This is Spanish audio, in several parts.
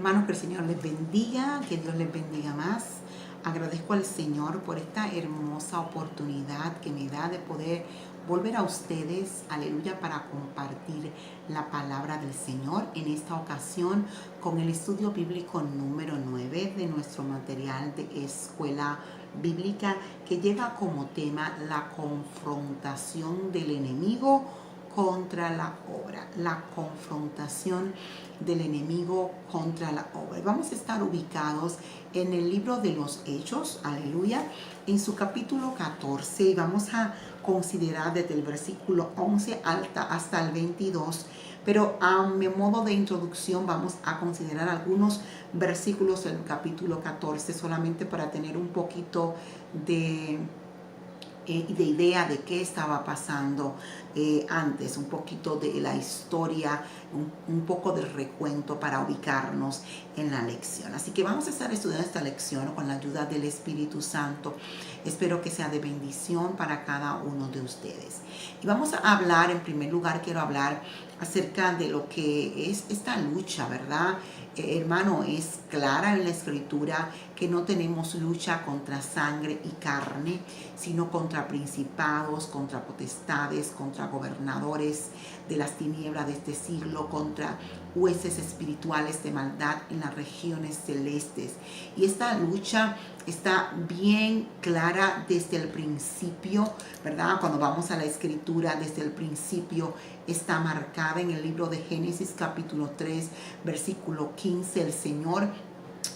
Hermanos, que el Señor les bendiga, que Dios les bendiga más. Agradezco al Señor por esta hermosa oportunidad que me da de poder volver a ustedes, aleluya, para compartir la palabra del Señor. En esta ocasión con el estudio bíblico número 9 de nuestro material de escuela bíblica, que lleva como tema la confrontación del enemigo contra la obra, la confrontación del enemigo contra la obra. Vamos a estar ubicados en el libro de los Hechos, aleluya, en su capítulo 14, y vamos a considerar desde el versículo 11 hasta el 22, pero a mi modo de introducción vamos a considerar algunos versículos del capítulo 14 solamente para tener un poquito de idea de qué estaba pasando antes, un poquito de la historia, un poco del recuento para ubicarnos en la lección. Así que vamos a estar estudiando esta lección con la ayuda del Espíritu Santo. Espero que sea de bendición para cada uno de ustedes. Y vamos a hablar, en primer lugar quiero hablar acerca de lo que es esta lucha, ¿verdad? Hermano, es clara en la Escritura que no tenemos lucha contra sangre y carne, sino contra principados, contra potestades, contra gobernadores de las tinieblas de este siglo, contra huestes espirituales de maldad en las regiones celestes. Y esta lucha está bien clara desde el principio, ¿verdad? Cuando vamos a la Escritura, desde el principio está marcada en el libro de Génesis capítulo 3, versículo 15, el Señor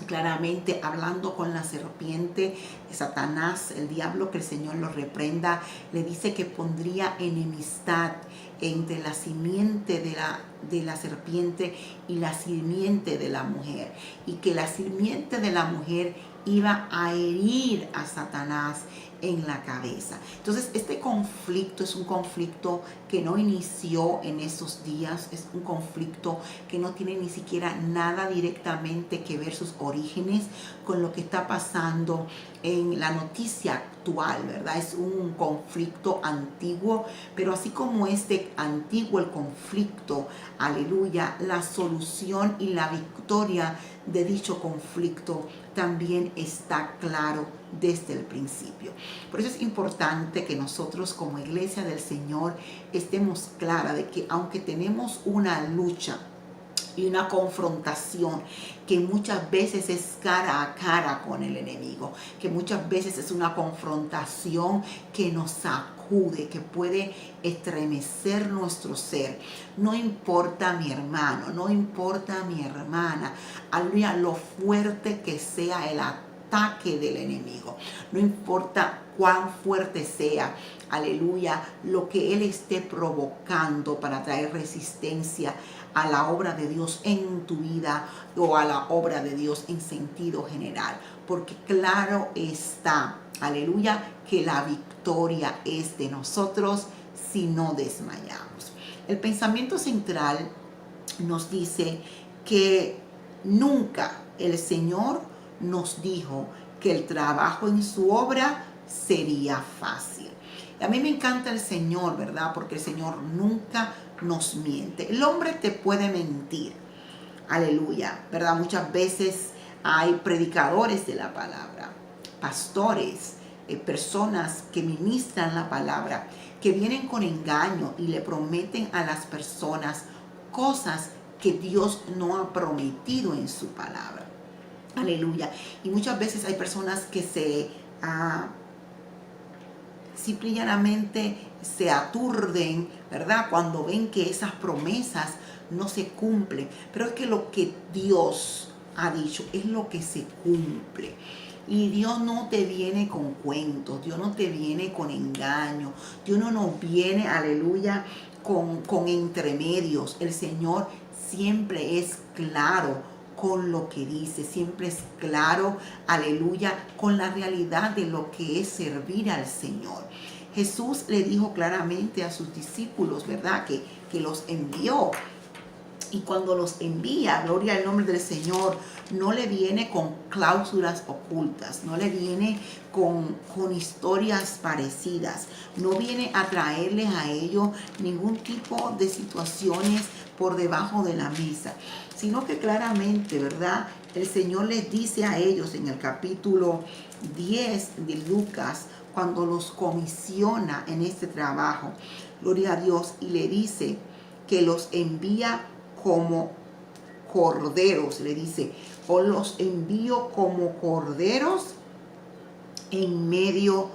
claramente hablando con la serpiente, Satanás, el diablo, que el Señor lo reprenda, le dice que pondría enemistad entre la simiente de la serpiente y la simiente de la mujer, y que la simiente de la mujer iba a herir a Satanás en la cabeza. Entonces, este conflicto es un conflicto que no inició en esos días, es un conflicto que no tiene ni siquiera nada directamente que ver sus orígenes con lo que está pasando en la noticia actual, ¿verdad? Es un conflicto antiguo, pero así como es de antiguo el conflicto, aleluya, la solución y la victoria de dicho conflicto también está claro desde el principio. Por eso es importante que nosotros como iglesia del Señor estemos claras de que aunque tenemos una lucha y una confrontación que muchas veces es cara a cara con el enemigo, que muchas veces es una confrontación que nos sacude, que puede estremecer nuestro ser. No importa mi hermano, no importa mi hermana, aleluya, lo fuerte que sea el ataque del enemigo, no importa cuán fuerte sea, aleluya, lo que él esté provocando para traer resistencia a la obra de Dios en tu vida o a la obra de Dios en sentido general, porque claro está, aleluya, que la victoria es de nosotros si no desmayamos. El pensamiento central nos dice que nunca el Señor nos dijo que el trabajo en su obra sería fácil. A mí me encanta el Señor, ¿verdad? Porque el Señor nunca nos miente. El hombre te puede mentir, aleluya, ¿verdad? Muchas veces hay predicadores de la palabra, pastores, personas que ministran la palabra, que vienen con engaño y le prometen a las personas cosas que Dios no ha prometido en su palabra. Aleluya. Y muchas veces hay personas que simplemente se aturden, ¿verdad? Cuando ven que esas promesas no se cumplen. Pero es que lo que Dios ha dicho es lo que se cumple. Y Dios no te viene con cuentos, Dios no te viene con engaño, Dios no nos viene, aleluya, con entremedios. El Señor siempre es claro con lo que dice, siempre es claro, aleluya, con la realidad de lo que es servir al Señor. Jesús le dijo claramente a sus discípulos, ¿verdad?, que los envió. Y cuando los envía, gloria al nombre del Señor, no le viene con cláusulas ocultas, no le viene con historias parecidas, no viene a traerles a ellos ningún tipo de situaciones por debajo de la mesa. sino que claramente, ¿verdad? El Señor les dice a ellos en el capítulo 10 de Lucas, cuando los comisiona en este trabajo, gloria a Dios, y le dice que los envía como corderos, le dice, o los envío como corderos en medio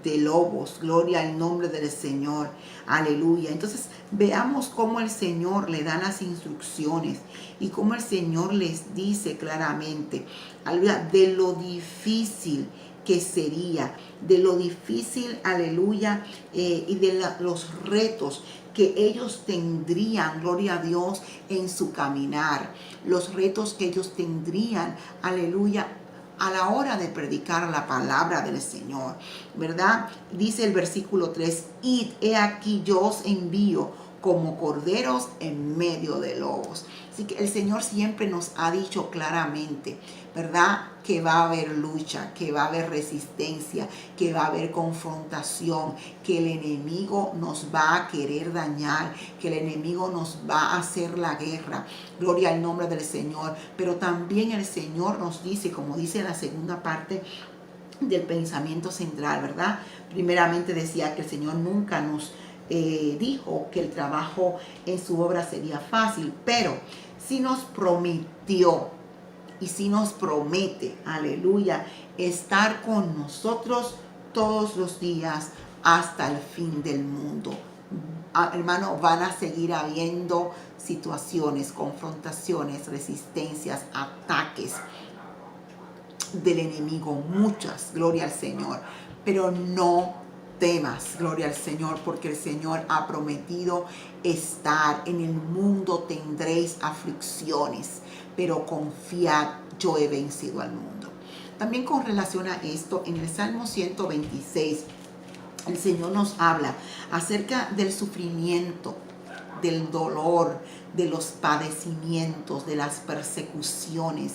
de lobos. Gloria al nombre del Señor. Aleluya. Entonces veamos cómo el Señor le da las instrucciones y cómo el Señor les dice claramente, aleluya, de lo difícil que sería, de lo difícil, aleluya, y de los retos que ellos tendrían, gloria a Dios, en su caminar, los retos que ellos tendrían, aleluya, a la hora de predicar la palabra del Señor, ¿verdad? Dice el versículo 3, id, he aquí yo os envío como corderos en medio de lobos. Así que el Señor siempre nos ha dicho claramente, ¿verdad? Que va a haber lucha, que va a haber resistencia, que va a haber confrontación, que el enemigo nos va a querer dañar, que el enemigo nos va a hacer la guerra. Gloria al nombre del Señor. Pero también el Señor nos dice, como dice en la segunda parte del pensamiento central, ¿verdad? Primeramente decía que el Señor nunca nos dijo que el trabajo en su obra sería fácil, pero sí nos prometió y sí nos promete, aleluya, estar con nosotros todos los días hasta el fin del mundo. Hermano, van a seguir habiendo situaciones, confrontaciones, resistencias, ataques del enemigo, muchas, gloria al Señor, pero no temas, gloria al Señor, porque el Señor ha prometido estar en el mundo, tendréis aflicciones, pero confiad, yo he vencido al mundo. También con relación a esto, en el Salmo 126, el Señor nos habla acerca del sufrimiento, del dolor, de los padecimientos, de las persecuciones,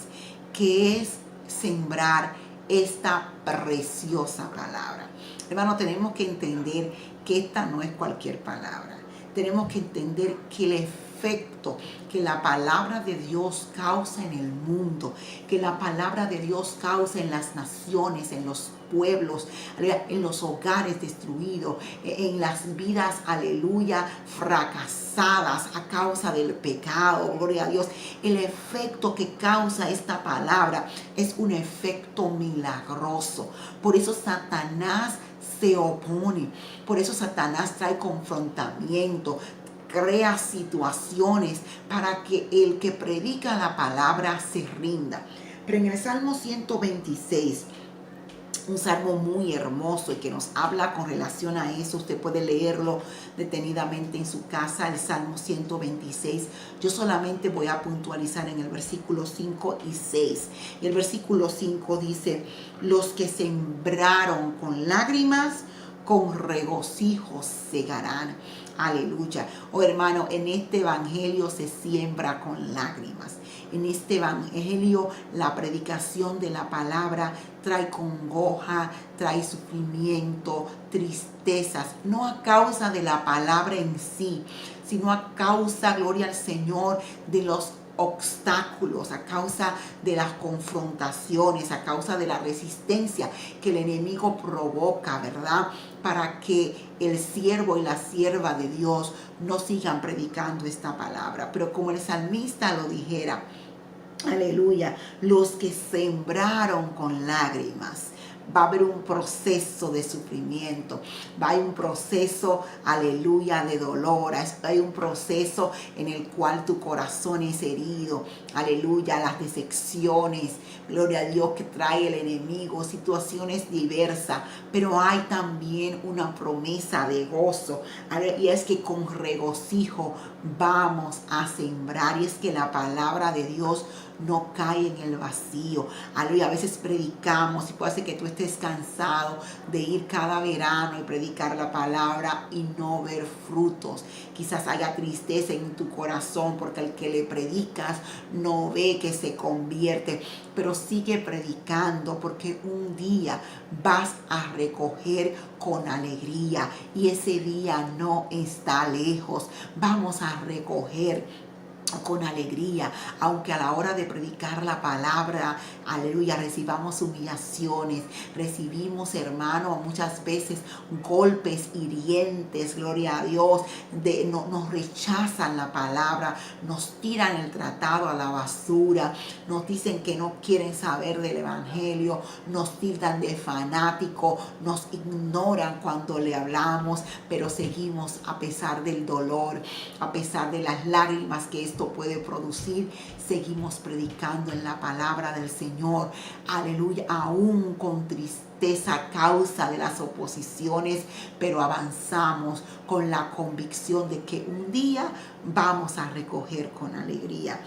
que es sembrar esta preciosa palabra. Hermano, tenemos que entender que esta no es cualquier palabra. Tenemos que entender que el efecto que la palabra de Dios causa en el mundo, que la palabra de Dios causa en las naciones, en los pueblos, en los hogares destruidos, en las vidas, aleluya, fracasadas a causa del pecado, gloria a Dios. El efecto que causa esta palabra es un efecto milagroso. Por eso Satanás se opone, por eso Satanás trae confrontamiento, crea situaciones para que el que predica la palabra se rinda. Pero en el Salmo 126, un salmo muy hermoso y que nos habla con relación a eso, usted puede leerlo detenidamente en su casa, el Salmo 126. Yo solamente voy a puntualizar en el versículo 5 y 6. Y el versículo 5 dice, los que sembraron con lágrimas, con regocijo segarán. Aleluya. Oh hermano, en este evangelio se siembra con lágrimas. En este evangelio la predicación de la palabra trae congoja, trae sufrimiento, tristezas, no a causa de la palabra en sí, sino a causa, gloria al Señor, de los obstáculos, a causa de las confrontaciones, a causa de la resistencia que el enemigo provoca, ¿verdad? Para que el siervo y la sierva de Dios no sigan predicando esta palabra. Pero como el salmista lo dijera, aleluya, los que sembraron con lágrimas, va a haber un proceso de sufrimiento, va a haber un proceso, aleluya, de dolor, hay un proceso en el cual tu corazón es herido, aleluya, las decepciones, gloria a Dios, que trae el enemigo, situaciones diversas, pero hay también una promesa de gozo, y es que con regocijo vamos a sembrar, y es que la palabra de Dios no cae en el vacío. Aleluya, a veces predicamos y puede ser que tú estés cansado de ir cada verano y predicar la palabra y no ver frutos. Quizás haya tristeza en tu corazón porque el que le predicas no ve que se convierte, pero sigue predicando porque un día vas a recoger con alegría y ese día no está lejos. Vamos a recoger con alegría, aunque a la hora de predicar la palabra, aleluya, recibamos humillaciones, recibimos, hermano, muchas veces golpes hirientes, gloria a Dios, nos rechazan la palabra, nos tiran el tratado a la basura, nos dicen que no quieren saber del evangelio, nos tildan de fanático, nos ignoran cuando le hablamos, pero seguimos a pesar del dolor, a pesar de las lágrimas que esto puede producir, seguimos predicando en la palabra del Señor, aleluya, aún con tristeza a causa de las oposiciones, pero avanzamos con la convicción de que un día vamos a recoger con alegría.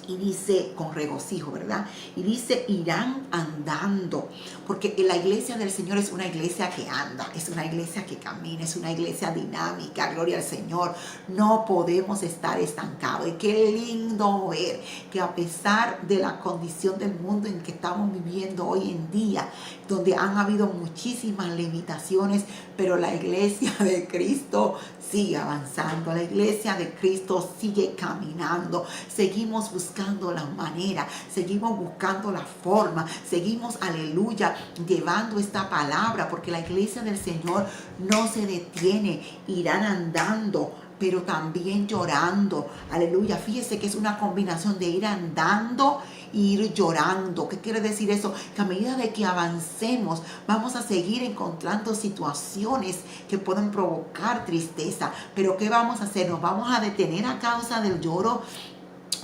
Y dice, con regocijo, ¿verdad? Y dice, irán andando. Porque la iglesia del Señor es una iglesia que anda, es una iglesia que camina, es una iglesia dinámica, gloria al Señor. No podemos estar estancados. Y qué lindo ver que a pesar de la condición del mundo en que estamos viviendo hoy en día, donde han habido muchísimas limitaciones, pero la iglesia de Cristo sigue avanzando, la iglesia de Cristo sigue caminando, seguimos buscando la manera, seguimos buscando la forma, seguimos, aleluya, llevando esta palabra, porque la iglesia del Señor no se detiene, irán andando, pero también llorando, aleluya. Fíjese que es una combinación de ir andando e ir llorando. ¿Qué quiere decir eso? Que a medida de que avancemos, vamos a seguir encontrando situaciones que pueden provocar tristeza, pero ¿qué vamos a hacer? ¿Nos vamos a detener a causa del lloro?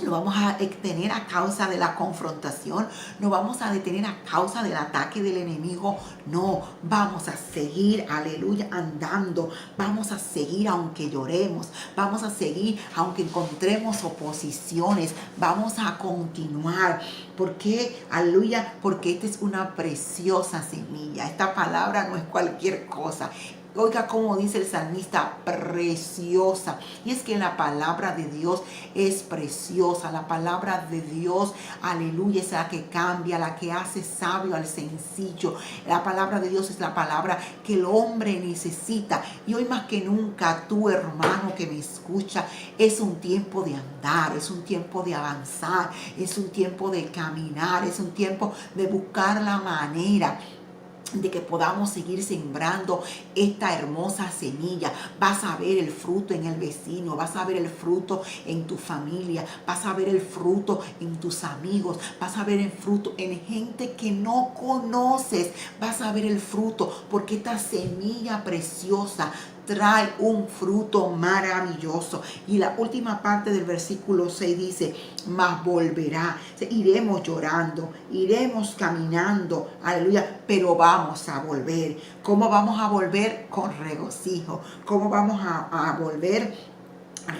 ¿Nos vamos a detener a causa de la confrontación? ¿Nos vamos a detener a causa del ataque del enemigo? No, vamos a seguir, aleluya, andando. Vamos a seguir aunque lloremos. Vamos a seguir aunque encontremos oposiciones. Vamos a continuar. ¿Por qué? Aleluya, porque esta es una preciosa semilla. Esta palabra no es cualquier cosa. Oiga como dice el salmista, preciosa. Y es que la palabra de Dios es preciosa. La palabra de Dios, aleluya, es la que cambia, la que hace sabio al sencillo. La palabra de Dios es la palabra que el hombre necesita. Y hoy más que nunca, tú, hermano que me escucha, es un tiempo de andar, es un tiempo de avanzar, es un tiempo de caminar, es un tiempo de buscar la manera de que podamos seguir sembrando esta hermosa semilla. Vas a ver el fruto en el vecino, vas a ver el fruto en tu familia, vas a ver el fruto en tus amigos, vas a ver el fruto en gente que no conoces, vas a ver el fruto, porque esta semilla preciosa trae un fruto maravilloso. Y la última parte del versículo 6 dice, mas volverá. Iremos llorando, iremos caminando, aleluya, pero vamos a volver. ¿Cómo vamos a volver? Con regocijo. ¿Cómo vamos a volver?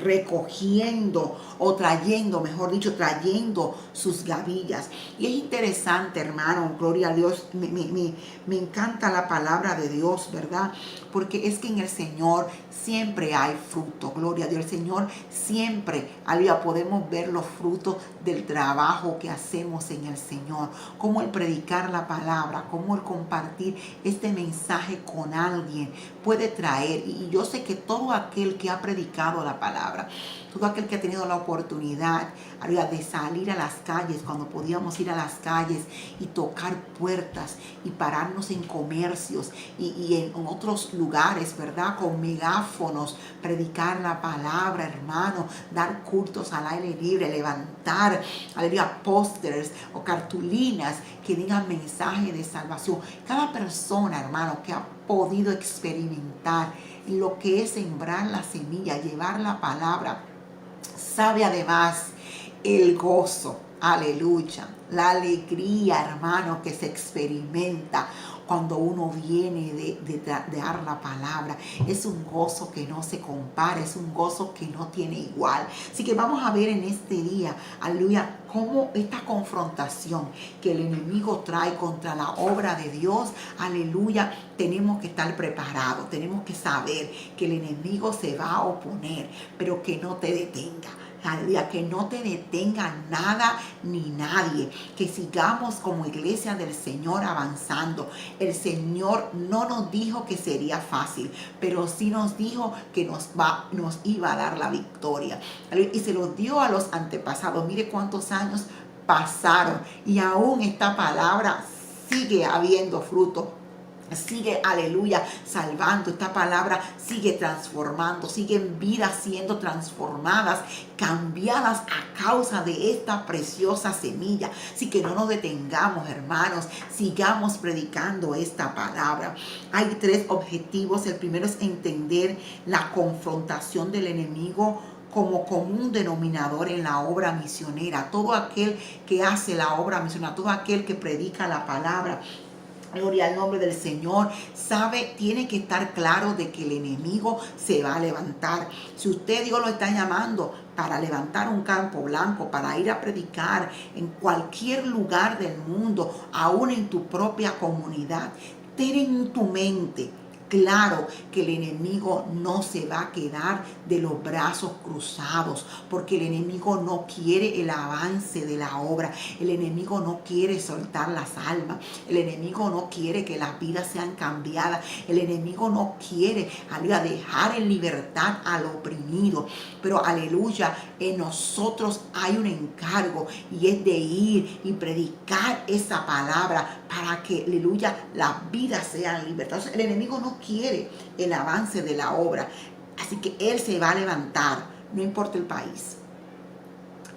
Recogiendo o trayendo, mejor dicho, trayendo sus gavillas. Y es interesante, hermano, gloria a Dios, me encanta la palabra de Dios, ¿verdad? Porque es que en el Señor siempre hay fruto, gloria a Dios. El Señor siempre, aleluya, podemos ver los frutos del trabajo que hacemos en el Señor, como el predicar la palabra, como el compartir este mensaje con alguien puede traer. Y yo sé que todo aquel que ha predicado la palabra, todo aquel que ha tenido la oportunidad de salir a las calles, cuando podíamos ir a las calles y tocar puertas y pararnos en comercios y en otros lugares, ¿verdad? Con megáfonos, predicar la palabra, hermano, dar cultos al aire libre, levantar, aleluya, pósters o cartulinas que digan mensaje de salvación. Cada persona, hermano, que ha podido experimentar lo que es sembrar la semilla, llevar la palabra, sabe además el gozo, aleluya, la alegría, hermano, que se experimenta cuando uno viene de dar la palabra. Es un gozo que no se compara, es un gozo que no tiene igual. Así que vamos a ver en este día, aleluya, cómo esta confrontación que el enemigo trae contra la obra de Dios, aleluya, tenemos que estar preparados, tenemos que saber que el enemigo se va a oponer, pero que no te detenga. Aleluya, que no te detenga nada ni nadie. Que sigamos como iglesia del Señor avanzando. El Señor no nos dijo que sería fácil, pero sí nos dijo que nos iba a dar la victoria. Y se lo dio a los antepasados. Mire cuántos años pasaron y aún esta palabra sigue habiendo fruto. Sigue, aleluya, salvando. Esta palabra sigue transformando. Siguen vidas siendo transformadas, cambiadas a causa de esta preciosa semilla. Así que no nos detengamos, hermanos. Sigamos predicando esta palabra. Hay 3 objetivos. El primero es entender la confrontación del enemigo como común denominador en la obra misionera. Todo aquel que hace la obra misionera, todo aquel que predica la palabra, gloria al nombre del Señor, tiene que estar claro de que el enemigo se va a levantar. Si usted, Dios lo está llamando para levantar un campo blanco, para ir a predicar en cualquier lugar del mundo, aún en tu propia comunidad, ten en tu mente claro que el enemigo no se va a quedar de los brazos cruzados, porque el enemigo no quiere el avance de la obra. El enemigo no quiere soltar las almas. El enemigo no quiere que las vidas sean cambiadas. El enemigo no quiere, aleluya, dejar en libertad al oprimido. Pero, aleluya, en nosotros hay un encargo y es de ir y predicar esa palabra para que, aleluya, las vidas sean libertadas. El enemigo no quiere el avance de la obra. Así que él se va a levantar, no importa el país,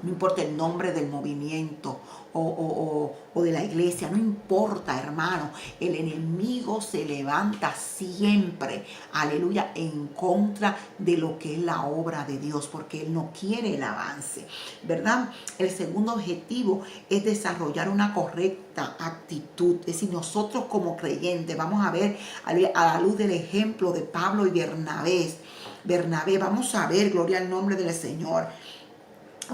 no importa el nombre del movimiento o de la iglesia, no importa, hermano. El enemigo se levanta siempre, aleluya, en contra de lo que es la obra de Dios, porque él no quiere el avance, ¿verdad? El segundo objetivo es desarrollar una correcta actitud. Es decir, nosotros como creyentes vamos a ver a la luz del ejemplo de Pablo y Bernabé, vamos a ver, gloria al nombre del Señor,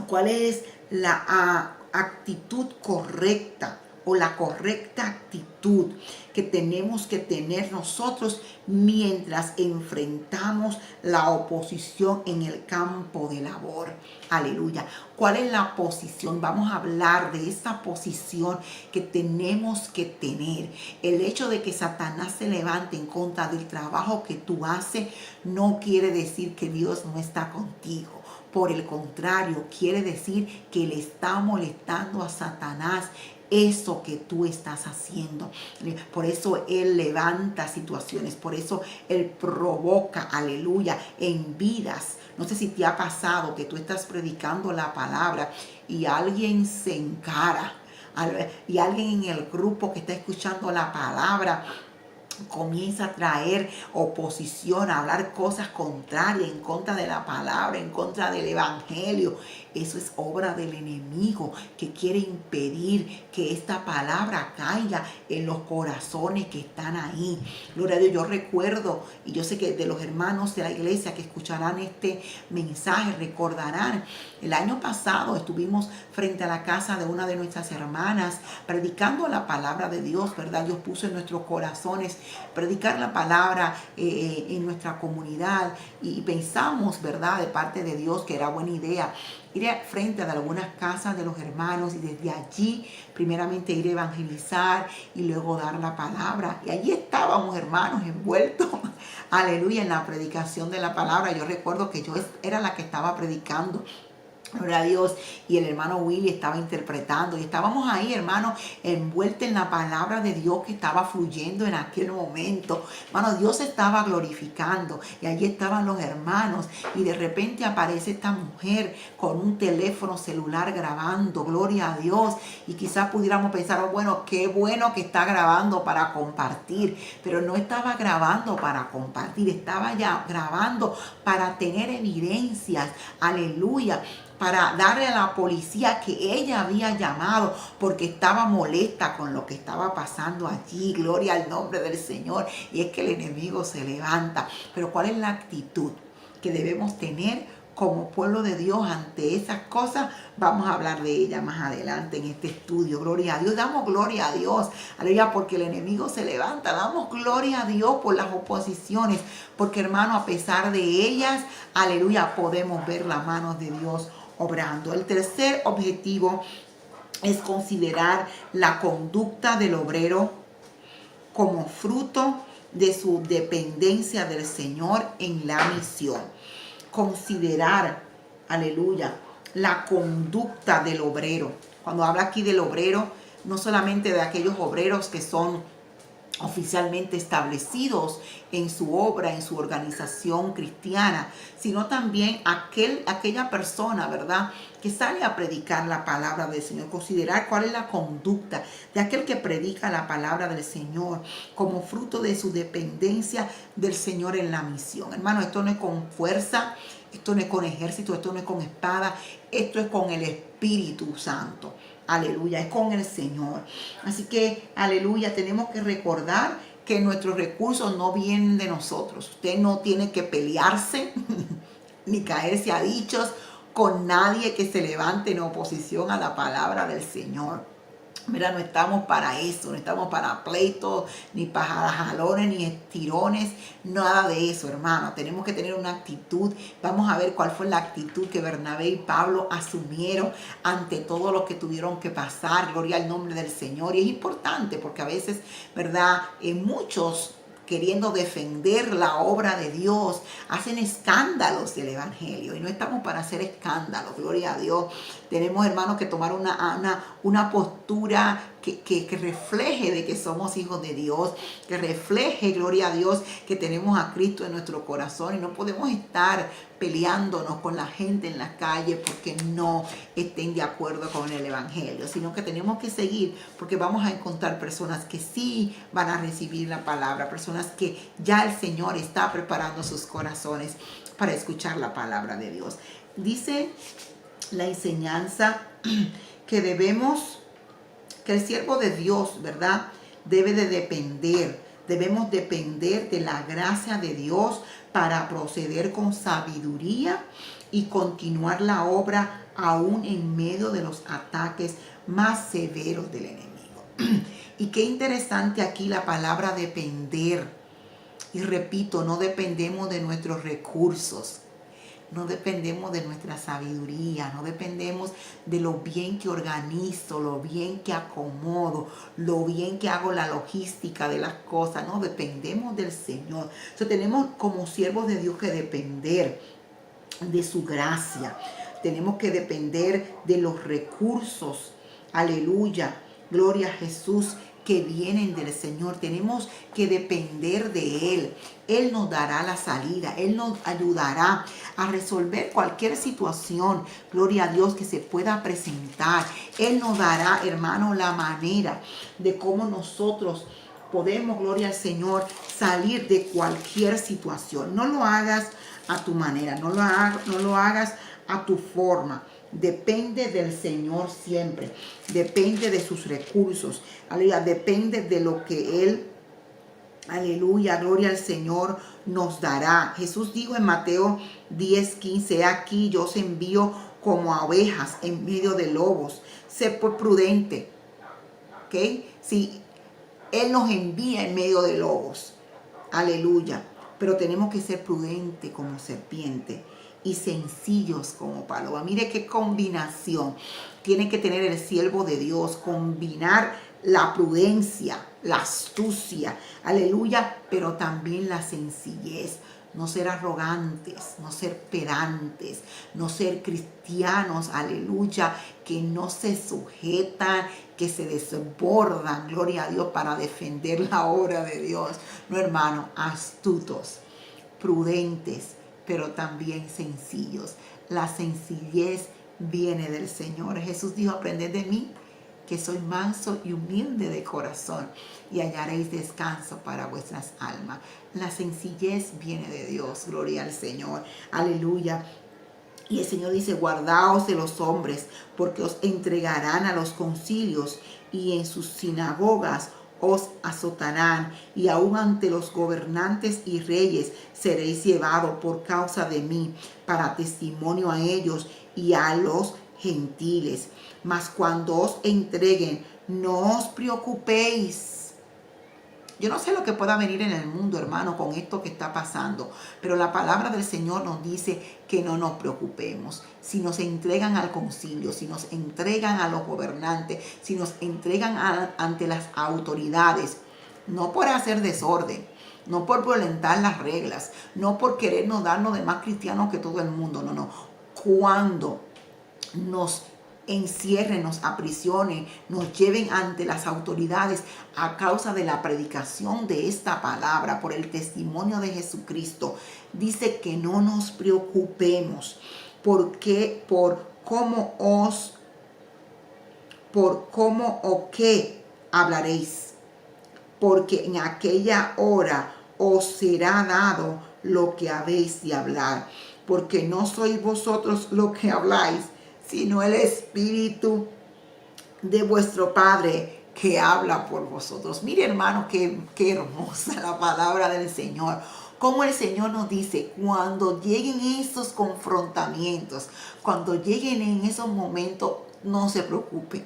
cuál es la actitud correcta o la correcta actitud que tenemos que tener nosotros mientras enfrentamos la oposición en el campo de labor. Aleluya. ¿Cuál es la posición? Vamos a hablar de esa posición que tenemos que tener. El hecho de que Satanás se levante en contra del trabajo que tú haces no quiere decir que Dios no está contigo. Por el contrario, quiere decir que le está molestando a Satanás eso que tú estás haciendo. Por eso él levanta situaciones, por eso él provoca, aleluya, en vidas. No sé si te ha pasado que tú estás predicando la palabra y alguien se encara, y alguien en el grupo que está escuchando la palabra comienza a traer oposición, a hablar cosas contrarias en contra de la palabra, en contra del evangelio. Eso es obra del enemigo que quiere impedir que esta palabra caiga en los corazones que están ahí. Gloria a Dios, yo recuerdo, y yo sé que de los hermanos de la iglesia que escucharán este mensaje recordarán, el año pasado estuvimos frente a la casa de una de nuestras hermanas predicando la palabra de Dios, ¿verdad? Dios puso en nuestros corazones predicar la palabra en nuestra comunidad y pensamos, ¿verdad?, de parte de Dios que era buena idea ir frente a algunas casas de los hermanos y desde allí primeramente ir a evangelizar y luego dar la palabra. Y allí estábamos, hermanos, envueltos, aleluya, en la predicación de la palabra. Yo recuerdo que yo era la que estaba predicando, gloria a Dios, y el hermano Willy estaba interpretando y estábamos ahí, hermano, envueltos en la palabra de Dios que estaba fluyendo en aquel momento. Hermano, Dios estaba glorificando y allí estaban los hermanos y de repente aparece esta mujer con un teléfono celular grabando, gloria a Dios, y quizás pudiéramos pensar, oh, bueno, qué bueno que está grabando para compartir, pero no estaba grabando para compartir, estaba ya grabando para tener evidencias, aleluya, para darle a la policía que ella había llamado porque estaba molesta con lo que estaba pasando allí. Gloria al nombre del Señor. Y es que el enemigo se levanta. Pero ¿cuál es la actitud que debemos tener como pueblo de Dios ante esas cosas? Vamos a hablar de ella más adelante en este estudio. Gloria a Dios. Damos gloria a Dios. Aleluya, porque el enemigo se levanta. Damos gloria a Dios por las oposiciones. Porque, hermano, a pesar de ellas, aleluya, podemos ver las manos de Dios obrando. El tercer objetivo es considerar la conducta del obrero como fruto de su dependencia del Señor en la misión. Considerar, aleluya, la conducta del obrero. Cuando habla aquí del obrero, no solamente de aquellos obreros que son oficialmente establecidos en su obra, en su organización cristiana, sino también aquella persona, ¿verdad?, que sale a predicar la palabra del Señor. Considerar cuál es la conducta de aquel que predica la palabra del Señor como fruto de su dependencia del Señor en la misión. Hermano, esto no es con fuerza, esto no es con ejército, esto no es con espada, esto es con el Espíritu Santo. Aleluya, es con el Señor. Así que, aleluya, tenemos que recordar que nuestros recursos no vienen de nosotros. Usted no tiene que pelearse ni caerse a dichos con nadie que se levante en oposición a la palabra del Señor. Mira, no estamos para eso, no estamos para pleitos, ni para jalones, ni estirones, nada de eso, hermano. Tenemos que tener una actitud. Vamos a ver cuál fue la actitud que Bernabé y Pablo asumieron ante todo lo que tuvieron que pasar. Gloria al nombre del Señor. Y es importante porque a veces, ¿verdad? Muchos, queriendo defender la obra de Dios, hacen escándalos del Evangelio. Y no estamos para hacer escándalos, gloria a Dios. Tenemos, hermanos, que tomar una postura que refleje de que somos hijos de Dios, que refleje, gloria a Dios, que tenemos a Cristo en nuestro corazón. Y no podemos estar peleándonos con la gente en la calle porque no estén de acuerdo con el Evangelio, sino que tenemos que seguir, porque vamos a encontrar personas que sí van a recibir la palabra, personas que ya el Señor está preparando sus corazones para escuchar la palabra de Dios. Dice la enseñanza que que el siervo de Dios, ¿verdad?, debemos depender de la gracia de Dios para proceder con sabiduría y continuar la obra aún en medio de los ataques más severos del enemigo. Y qué interesante aquí la palabra depender. Y repito, no dependemos de nuestros recursos. No dependemos de nuestra sabiduría, no dependemos de lo bien que organizo, lo bien que acomodo, lo bien que hago la logística de las cosas. No, dependemos del Señor. Entonces tenemos como siervos de Dios que depender de su gracia. Tenemos que depender de los recursos. Aleluya. Gloria a Jesús, que vienen del Señor. Tenemos que depender de Él. Él nos dará la salida. Él nos ayudará a resolver cualquier situación, gloria a Dios, que se pueda presentar. Él nos dará, hermano, la manera de cómo nosotros podemos, gloria al Señor, salir de cualquier situación. No lo hagas a tu manera, no lo hagas a tu forma. Depende del Señor siempre. Depende de sus recursos. Aleluya. Depende de lo que Él, aleluya, gloria al Señor, nos dará. Jesús dijo en Mateo 10:15, aquí yo os envío como a ovejas en medio de lobos. Sé pues prudente. ¿Ok? Si Él nos envía en medio de lobos. Aleluya. Pero tenemos que ser prudentes como serpiente y sencillos como paloma. Mire qué combinación tiene que tener el siervo de Dios. Combinar la prudencia, la astucia, aleluya, pero también la sencillez. No ser arrogantes, no ser pedantes, no ser cristianos, aleluya, que no se sujetan, que se desbordan, gloria a Dios, para defender la obra de Dios. No, hermano, astutos, prudentes, pero también sencillos. La sencillez viene del Señor. Jesús dijo, aprended de mí, que soy manso y humilde de corazón, y hallaréis descanso para vuestras almas. La sencillez viene de Dios, gloria al Señor, aleluya. Y el Señor dice, guardaos de los hombres, porque os entregarán a los concilios, y en sus sinagogas os azotarán, y aún ante los gobernantes y reyes seréis llevados por causa de mí, para testimonio a ellos y a los gentiles. Mas cuando os entreguen, no os preocupéis. Yo no sé lo que pueda venir en el mundo, hermano, con esto que está pasando, pero la palabra del Señor nos dice que no nos preocupemos. Si nos entregan al concilio, si nos entregan a los gobernantes, si nos entregan ante las autoridades, no por hacer desorden, no por violentar las reglas, no por querernos darnos de más cristianos que todo el mundo, no. Cuando nos encierren, nos aprisionen, nos lleven ante las autoridades a causa de la predicación de esta palabra, por el testimonio de Jesucristo, dice que no nos preocupemos, porque por cómo o qué hablaréis, porque en aquella hora os será dado lo que habéis de hablar, porque no sois vosotros lo que habláis, sino el Espíritu de vuestro Padre que habla por vosotros. Mire, hermano, qué hermosa la palabra del Señor. Como el Señor nos dice, cuando lleguen esos confrontamientos, cuando lleguen en esos momentos, no se preocupen.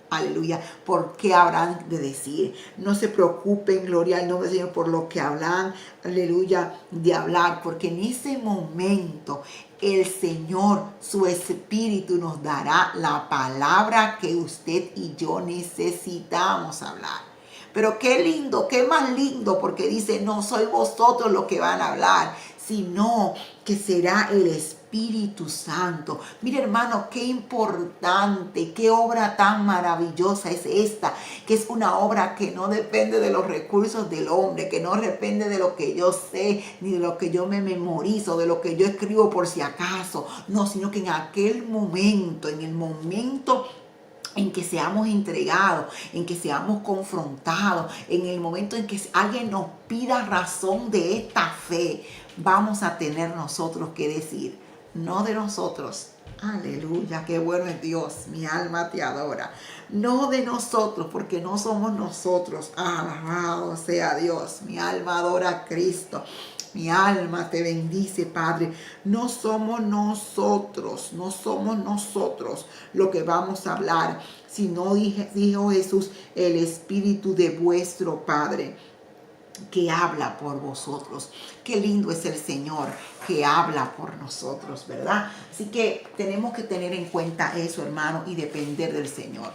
Aleluya, ¿por qué habrán de decir? No se preocupen, gloria al nombre del Señor, por lo que hablan, aleluya, de hablar, porque en ese momento el Señor, su Espíritu, nos dará la palabra que usted y yo necesitamos hablar. Pero qué lindo, qué más lindo, porque dice, no sois vosotros los que van a hablar, sino que será el Espíritu Santo. Mire, hermano, qué importante, qué obra tan maravillosa es esta, que es una obra que no depende de los recursos del hombre, que no depende de lo que yo sé, ni de lo que yo me memorizo, de lo que yo escribo por si acaso, no, sino que en aquel momento, en el momento en que seamos entregados, en que seamos confrontados, en el momento en que alguien nos pida razón de esta fe, vamos a tener nosotros que decir, no de nosotros. Aleluya, qué bueno es Dios, mi alma te adora. No de nosotros, porque no somos nosotros. Alabado sea Dios, mi alma adora a Cristo. Mi alma te bendice, Padre. No somos nosotros lo que vamos a hablar, sino dijo Jesús, el Espíritu de vuestro Padre que habla por vosotros. Qué lindo es el Señor que habla por nosotros, ¿verdad? Así que tenemos que tener en cuenta eso, hermano, y depender del Señor.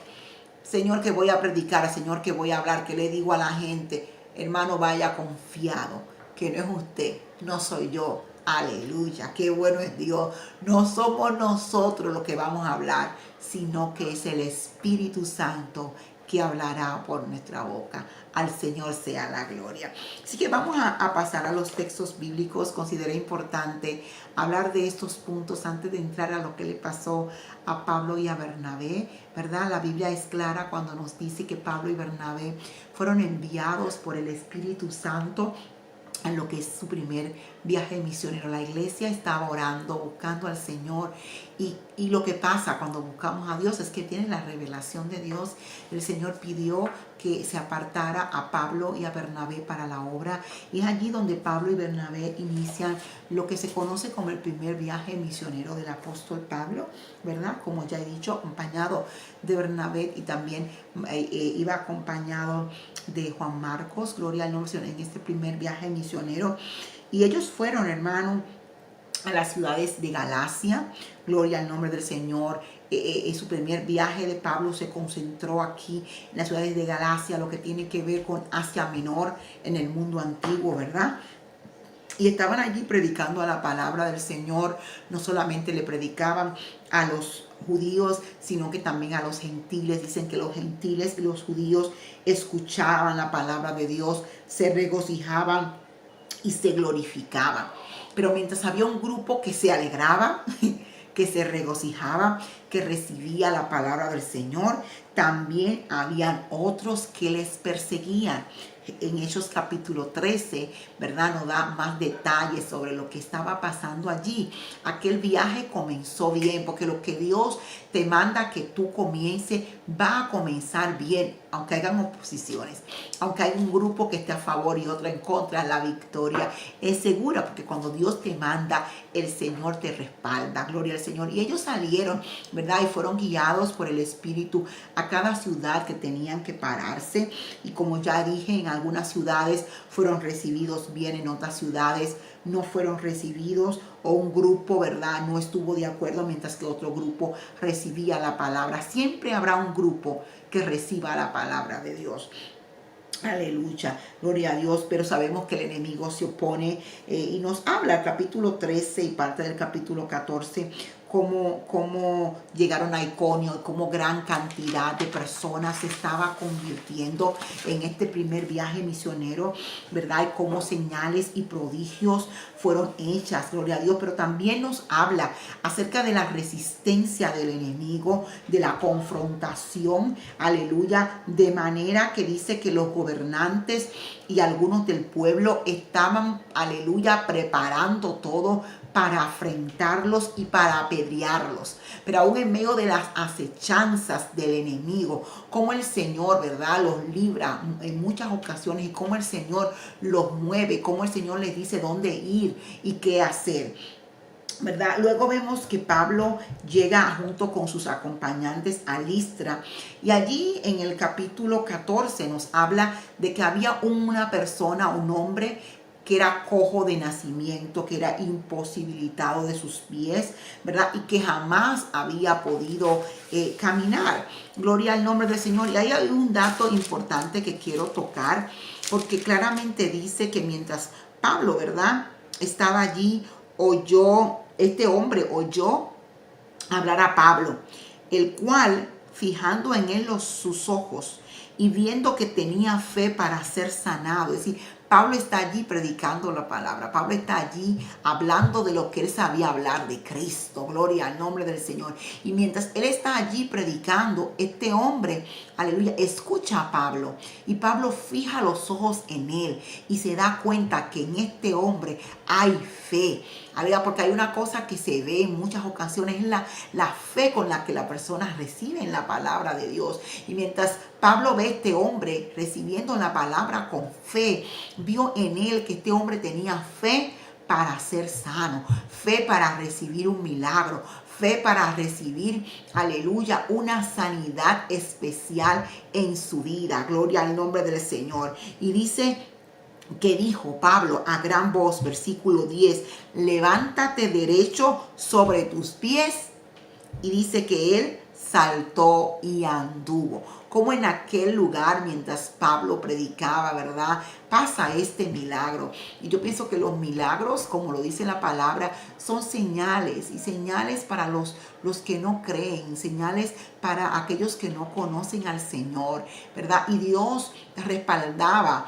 Señor, que voy a predicar, Señor, que voy a hablar, que le digo a la gente, hermano, vaya confiado, que no es usted, no soy yo. Aleluya, qué bueno es Dios. No somos nosotros los que vamos a hablar, sino que es el Espíritu Santo que hablará por nuestra boca. Al Señor sea la gloria. Así que vamos a pasar a los textos bíblicos. Consideré importante hablar de estos puntos antes de entrar a lo que le pasó a Pablo y a Bernabé, ¿verdad? La Biblia es clara cuando nos dice que Pablo y Bernabé fueron enviados por el Espíritu Santo en lo que es su primer viaje misionero. La iglesia estaba orando, buscando al Señor, y lo que pasa cuando buscamos a Dios es que tiene la revelación de Dios. El Señor pidió que se apartara a Pablo y a Bernabé para la obra, y es allí donde Pablo y Bernabé inician lo que se conoce como el primer viaje misionero del apóstol Pablo, ¿verdad? Como ya he dicho, acompañado de Bernabé, y también iba acompañado de Juan Marcos, gloria al nombre, en este primer viaje misionero. Y ellos fueron, hermano, a las ciudades de Galacia, gloria al nombre del Señor. En su primer viaje de Pablo se concentró aquí en las ciudades de Galacia, lo que tiene que ver con Asia Menor en el mundo antiguo, ¿verdad? Y estaban allí predicando a la palabra del Señor. No solamente le predicaban a los judíos, sino que también a los gentiles. Dicen que los gentiles y los judíos escuchaban la palabra de Dios, se regocijaban y se glorificaban. Pero mientras había un grupo que se alegraba, que se regocijaba, que recibía la palabra del Señor, también habían otros que les perseguían. En Hechos capítulo 13, ¿verdad? Nos da más detalles sobre lo que estaba pasando allí. Aquel viaje comenzó bien, porque lo que Dios te manda que tú comiences, va a comenzar bien, aunque hayan oposiciones, aunque hay un grupo que esté a favor y otro en contra. La victoria es segura, porque cuando Dios te manda, el Señor te respalda. Gloria al Señor. Y ellos salieron, ¿verdad? Y fueron guiados por el Espíritu a cada ciudad que tenían que pararse. Y como ya dije, en algunas ciudades fueron recibidos bien, en otras ciudades no fueron recibidos, o un grupo, ¿verdad?, no estuvo de acuerdo, mientras que otro grupo recibía la palabra. Siempre habrá un grupo que reciba la palabra de Dios. Aleluya, gloria a Dios, pero sabemos que el enemigo se opone y nos habla el capítulo 13 y parte del capítulo 14, cómo llegaron a Iconio y cómo gran cantidad de personas se estaba convirtiendo en este primer viaje misionero, ¿verdad? Y cómo señales y prodigios fueron hechas, gloria a Dios, pero también nos habla acerca de la resistencia del enemigo, de la confrontación, aleluya, de manera que dice que los gobernantes y algunos del pueblo estaban, aleluya, preparando todo para afrentarlos y para apedrearlos. Pero aún en medio de las acechanzas del enemigo, como el Señor, ¿verdad?, los libra en muchas ocasiones, y cómo el Señor los mueve, cómo el Señor les dice dónde ir y qué hacer, ¿verdad? Luego vemos que Pablo llega junto con sus acompañantes a Listra, y allí en el capítulo 14 nos habla de que había una persona, un hombre que era cojo de nacimiento, que era imposibilitado de sus pies, ¿verdad? Y que jamás había podido caminar. Gloria al nombre del Señor. Y ahí hay un dato importante que quiero tocar, porque claramente dice que mientras Pablo, ¿verdad?, estaba allí, este hombre oyó hablar a Pablo, el cual, fijando en él sus ojos y viendo que tenía fe para ser sanado, es decir, Pablo está allí predicando la palabra. Pablo está allí hablando de lo que él sabía hablar, de Cristo. Gloria al nombre del Señor. Y mientras él está allí predicando, este hombre, aleluya, escucha a Pablo. Y Pablo fija los ojos en él y se da cuenta que en este hombre hay fe. Aleluya, porque hay una cosa que se ve en muchas ocasiones, es la fe con la que la persona recibe la palabra de Dios. Y mientras Pablo ve a este hombre recibiendo la palabra con fe, vio en él que este hombre tenía fe para ser sano, fe para recibir un milagro, fe para recibir, aleluya, una sanidad especial en su vida. Gloria al nombre del Señor. Y dice que dijo Pablo a gran voz, versículo 10, levántate derecho sobre tus pies. Y dice que él saltó y anduvo. Como en aquel lugar, mientras Pablo predicaba, ¿verdad?, pasa este milagro. Y yo pienso que los milagros, como lo dice la palabra, son señales, y señales para los que no creen, señales para aquellos que no conocen al Señor, ¿verdad? Y Dios respaldaba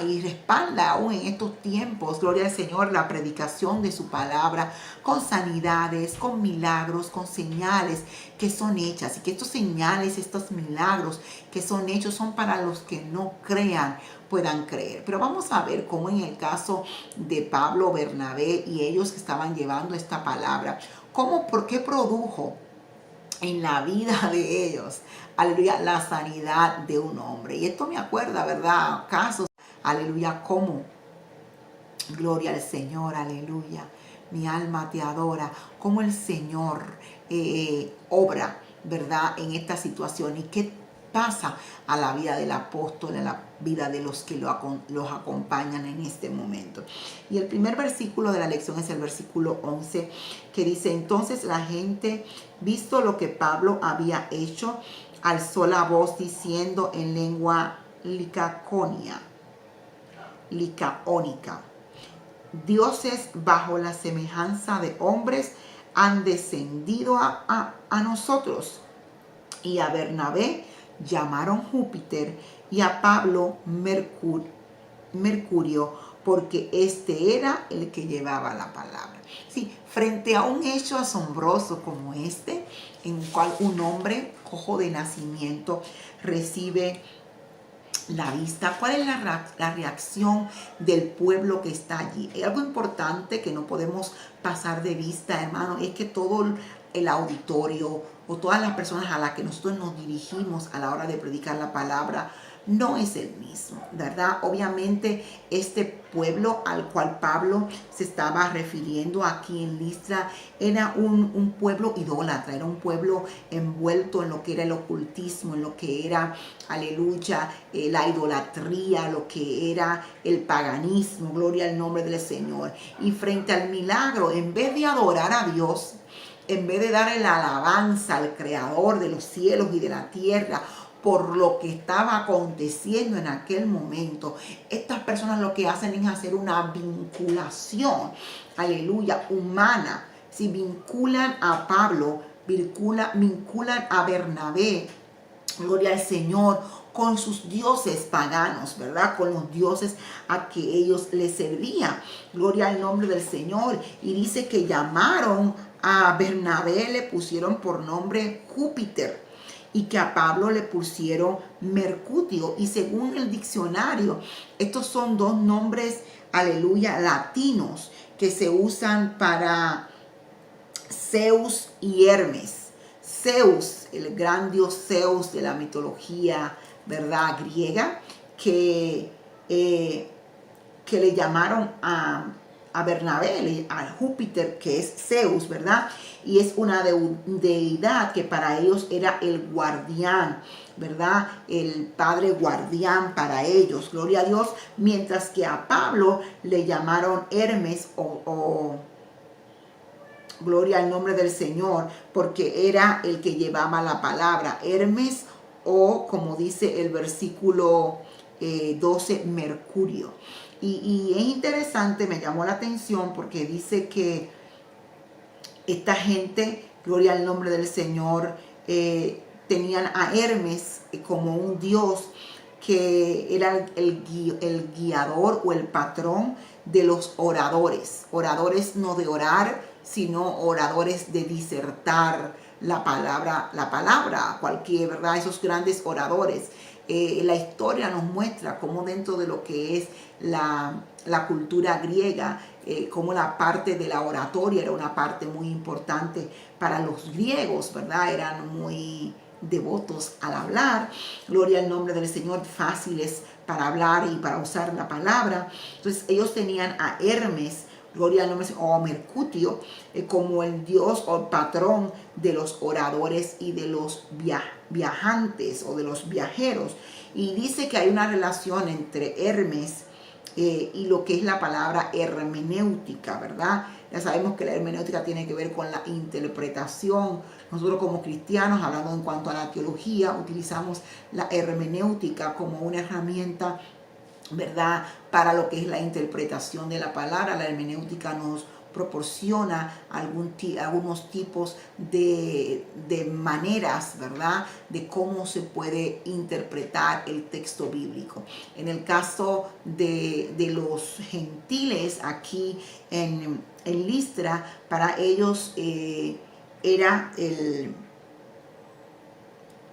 y respalda aún en estos tiempos, gloria al Señor, la predicación de su palabra con sanidades, con milagros, con señales que son hechas, y que estos señales, estos milagros que son hechos son para los que no crean, puedan creer. Pero vamos a ver cómo en el caso de Pablo, Bernabé y ellos que estaban llevando esta palabra, por qué produjo en la vida de ellos, aleluya, la sanidad de un hombre. Y esto me acuerda, ¿verdad?, casos, aleluya, como, gloria al Señor, aleluya, mi alma te adora, como el Señor obra, ¿verdad?, en esta situación. Y qué pasa a la vida del apóstol, a la vida de los que los acompañan en este momento. Y el primer versículo de la lección es el versículo 11, que dice: entonces la gente, visto lo que Pablo había hecho, alzó la voz diciendo en lengua licaónica, dioses bajo la semejanza de hombres han descendido a nosotros. Y a Bernabé llamaron Júpiter y a Pablo Mercurio, porque este era el que llevaba la palabra. Sí, frente a un hecho asombroso como este, en el cual un hombre cojo de nacimiento recibe la vista, ¿cuál es la reacción del pueblo que está allí? Hay algo importante que no podemos pasar de vista, hermano, es que todo el auditorio o todas las personas a las que nosotros nos dirigimos a la hora de predicar la palabra no es el mismo, ¿verdad? Obviamente este pueblo al cual Pablo se estaba refiriendo aquí en Listra era un pueblo idólatra, era un pueblo envuelto en lo que era el ocultismo, en lo que era, aleluya, la idolatría, lo que era el paganismo, gloria al nombre del Señor. Y frente al milagro, en vez de adorar a Dios, en vez de darle la alabanza al Creador de los cielos y de la tierra, por lo que estaba aconteciendo en aquel momento, estas personas lo que hacen es hacer una vinculación, aleluya, humana. Si vinculan a Pablo, vinculan a Bernabé, gloria al Señor, con sus dioses paganos, ¿verdad? Con los dioses a que ellos les servían. Gloria al nombre del Señor. Y dice que llamaron a Bernabé, le pusieron por nombre Júpiter, y que a Pablo le pusieron Mercurio. Y según el diccionario, estos son dos nombres, aleluya, latinos, que se usan para Zeus y Hermes. Zeus, el gran dios Zeus de la mitología, ¿verdad?, griega, que le llamaron a Bernabé, a Júpiter, que es Zeus, ¿verdad? Y es una deidad que para ellos era el guardián, ¿verdad? El padre guardián para ellos, gloria a Dios. Mientras que a Pablo le llamaron Hermes o gloria al nombre del Señor, porque era el que llevaba la palabra. Hermes o, como dice el versículo 12, Mercurio. Y es interesante, me llamó la atención porque dice que esta gente, gloria al nombre del Señor, tenían a Hermes como un dios que era el guiador o el patrón de los oradores. Oradores no de orar, sino oradores de disertar la palabra, cualquier, ¿verdad? Esos grandes oradores. La historia nos muestra cómo dentro de lo que es la cultura griega, cómo la parte de la oratoria era una parte muy importante para los griegos, ¿verdad? Eran muy devotos al hablar, gloria al nombre del Señor, fáciles para hablar y para usar la palabra. Entonces ellos tenían a Hermes, gloria al nombre o Mercurio, como el dios o el patrón de los oradores y de los viajantes o de los viajeros. Y dice que hay una relación entre Hermes y lo que es la palabra hermenéutica, ¿verdad? Ya sabemos que la hermenéutica tiene que ver con la interpretación. Nosotros como cristianos, hablando en cuanto a la teología, utilizamos la hermenéutica como una herramienta, ¿verdad?, para lo que es la interpretación de la palabra. La hermenéutica nos proporciona algunos tipos de maneras, ¿verdad?, de cómo se puede interpretar el texto bíblico. En el caso de los gentiles aquí en Listra, para ellos era el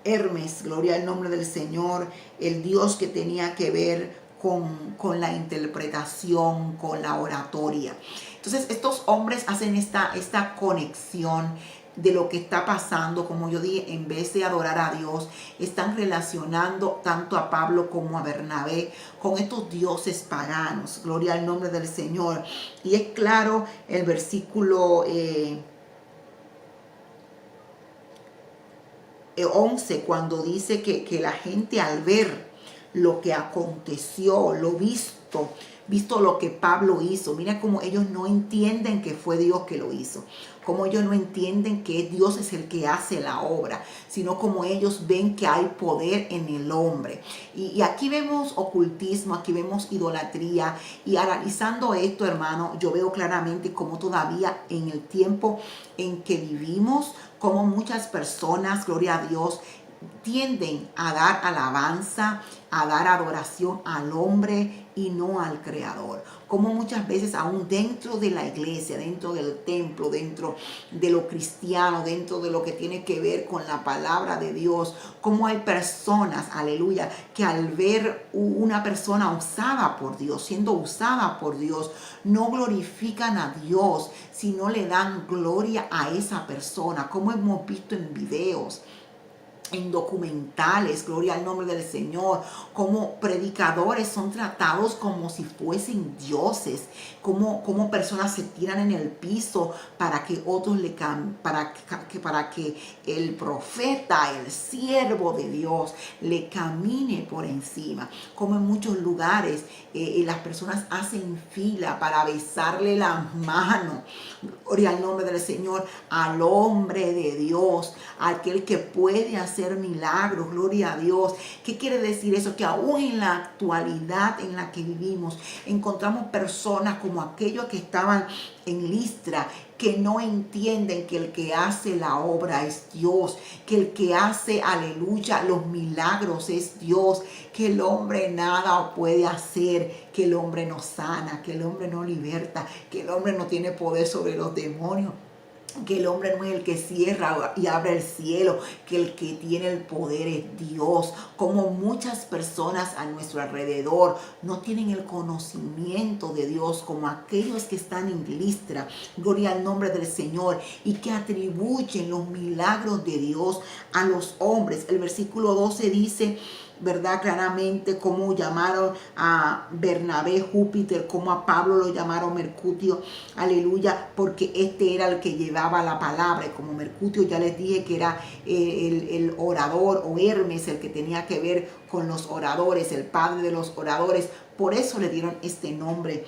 Hermes, gloria al nombre del Señor, el dios que tenía que ver con la interpretación, con la oratoria. Entonces estos hombres hacen esta conexión de lo que está pasando. Como yo dije, en vez de adorar a Dios, están relacionando tanto a Pablo como a Bernabé con estos dioses paganos, gloria al nombre del Señor. Y es claro el versículo 11, cuando dice que la gente, al ver lo que aconteció, lo visto lo que Pablo hizo, mira cómo ellos no entienden que fue Dios que lo hizo, cómo ellos no entienden que Dios es el que hace la obra, sino como ellos ven que hay poder en el hombre. Y aquí vemos ocultismo, aquí vemos idolatría, y analizando esto, hermano, yo veo claramente cómo todavía en el tiempo en que vivimos, como muchas personas, gloria a Dios, tienden a dar alabanza, a dar adoración al hombre y no al Creador. Como muchas veces aún dentro de la iglesia, dentro del templo, dentro de lo cristiano, dentro de lo que tiene que ver con la palabra de Dios, como hay personas, aleluya, que al ver una persona usada por Dios, siendo usada por Dios, no glorifican a Dios, sino le dan gloria a esa persona, como hemos visto en videos, en documentales, gloria al nombre del Señor, como predicadores son tratados como si fuesen dioses, como personas se tiran en el piso para que otros para que el profeta, el siervo de Dios, le camine por encima. Como en muchos lugares las personas hacen fila para besarle la mano, gloria al nombre del Señor, al hombre de Dios, aquel que puede hacer milagros, gloria a Dios. ¿Qué quiere decir eso? Que aún en la actualidad en la que vivimos, encontramos personas como aquellos que estaban en Listra, que no entienden que el que hace la obra es Dios, que el que hace, aleluya, los milagros es Dios, que el hombre nada puede hacer, que el hombre no sana, que el hombre no liberta, que el hombre no tiene poder sobre los demonios, que el hombre no es el que cierra y abre el cielo, que el que tiene el poder es Dios. Como muchas personas a nuestro alrededor no tienen el conocimiento de Dios, como aquellos que están en Listra, gloria al nombre del Señor, y que atribuyen los milagros de Dios a los hombres. El versículo 12 dice, ¿verdad? Claramente cómo llamaron a Bernabé Júpiter, como a Pablo lo llamaron Mercutio, aleluya, porque este era el que llevaba la palabra. Y como Mercutio ya les dije que era el orador, o Hermes, el que tenía que ver con los oradores, el padre de los oradores, por eso le dieron este nombre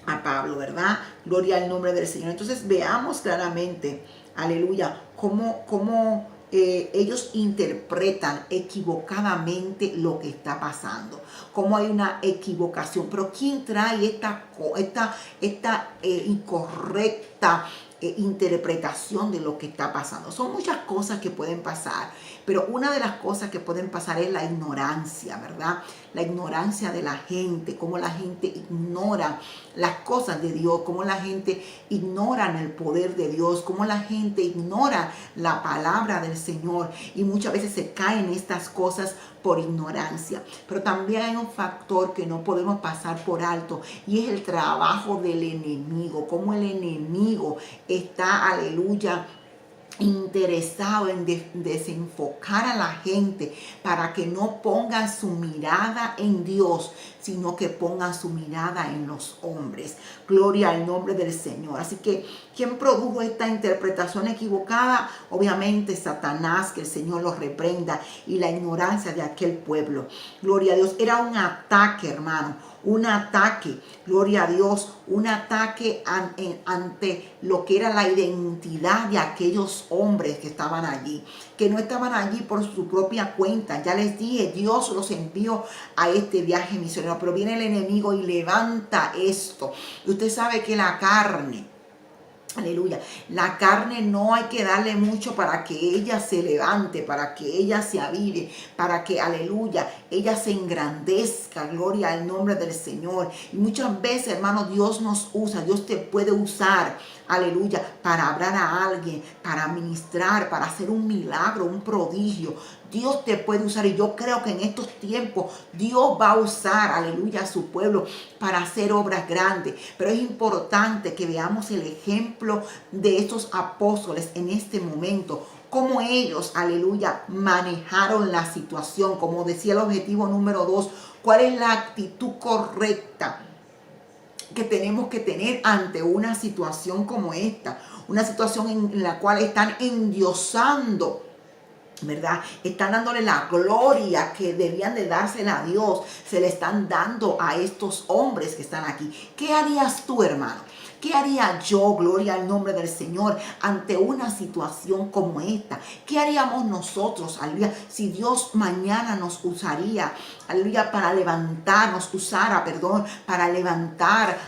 a Pablo, ¿verdad? Gloria al nombre del Señor. Entonces veamos claramente, aleluya, cómo ellos interpretan equivocadamente lo que está pasando, cómo hay una equivocación. Pero ¿quién trae esta incorrecta interpretación de lo que está pasando? Son muchas cosas que pueden pasar, pero una de las cosas que pueden pasar es la ignorancia, ¿verdad? La ignorancia de la gente, cómo la gente ignora las cosas de Dios, cómo la gente ignora el poder de Dios, cómo la gente ignora la palabra del Señor, y muchas veces se caen estas cosas por ignorancia. Pero también hay un factor que no podemos pasar por alto, y es el trabajo del enemigo, cómo el enemigo está, aleluya, interesado en desenfocar a la gente para que no pongan su mirada en Dios, sino que pongan su mirada en los hombres. Gloria al nombre del Señor. Así que, ¿quién produjo esta interpretación equivocada? Obviamente Satanás, que el Señor los reprenda, y la ignorancia de aquel pueblo. Gloria a Dios. Era un ataque, hermano. Un ataque, gloria a Dios, un ataque ante lo que era la identidad de aquellos hombres que estaban allí, que no estaban allí por su propia cuenta. Ya les dije, Dios los envió a este viaje misionero, pero viene el enemigo y levanta esto. Y usted sabe que la carne, aleluya, la carne no hay que darle mucho para que ella se levante, para que ella se avive, para que, aleluya, ella se engrandezca, gloria al nombre del Señor. Y muchas veces, hermano, Dios nos usa, Dios te puede usar, aleluya, para hablar a alguien, para ministrar, para hacer un milagro, un prodigio. Dios te puede usar, y yo creo que en estos tiempos Dios va a usar, aleluya, a su pueblo para hacer obras grandes. Pero es importante que veamos el ejemplo de estos apóstoles en este momento, cómo ellos, aleluya, manejaron la situación. Como decía el objetivo número 2, ¿cuál es la actitud correcta que tenemos que tener ante una situación como esta? Una situación en la cual están endiosando, ¿verdad? Están dándole la gloria que debían de dársela a Dios. Se le están dando a estos hombres que están aquí. ¿Qué harías tú, hermano? ¿Qué haría yo, gloria al nombre del Señor, ante una situación como esta? ¿Qué haríamos nosotros, aleluya, si Dios mañana nos usaría, aleluya, para levantar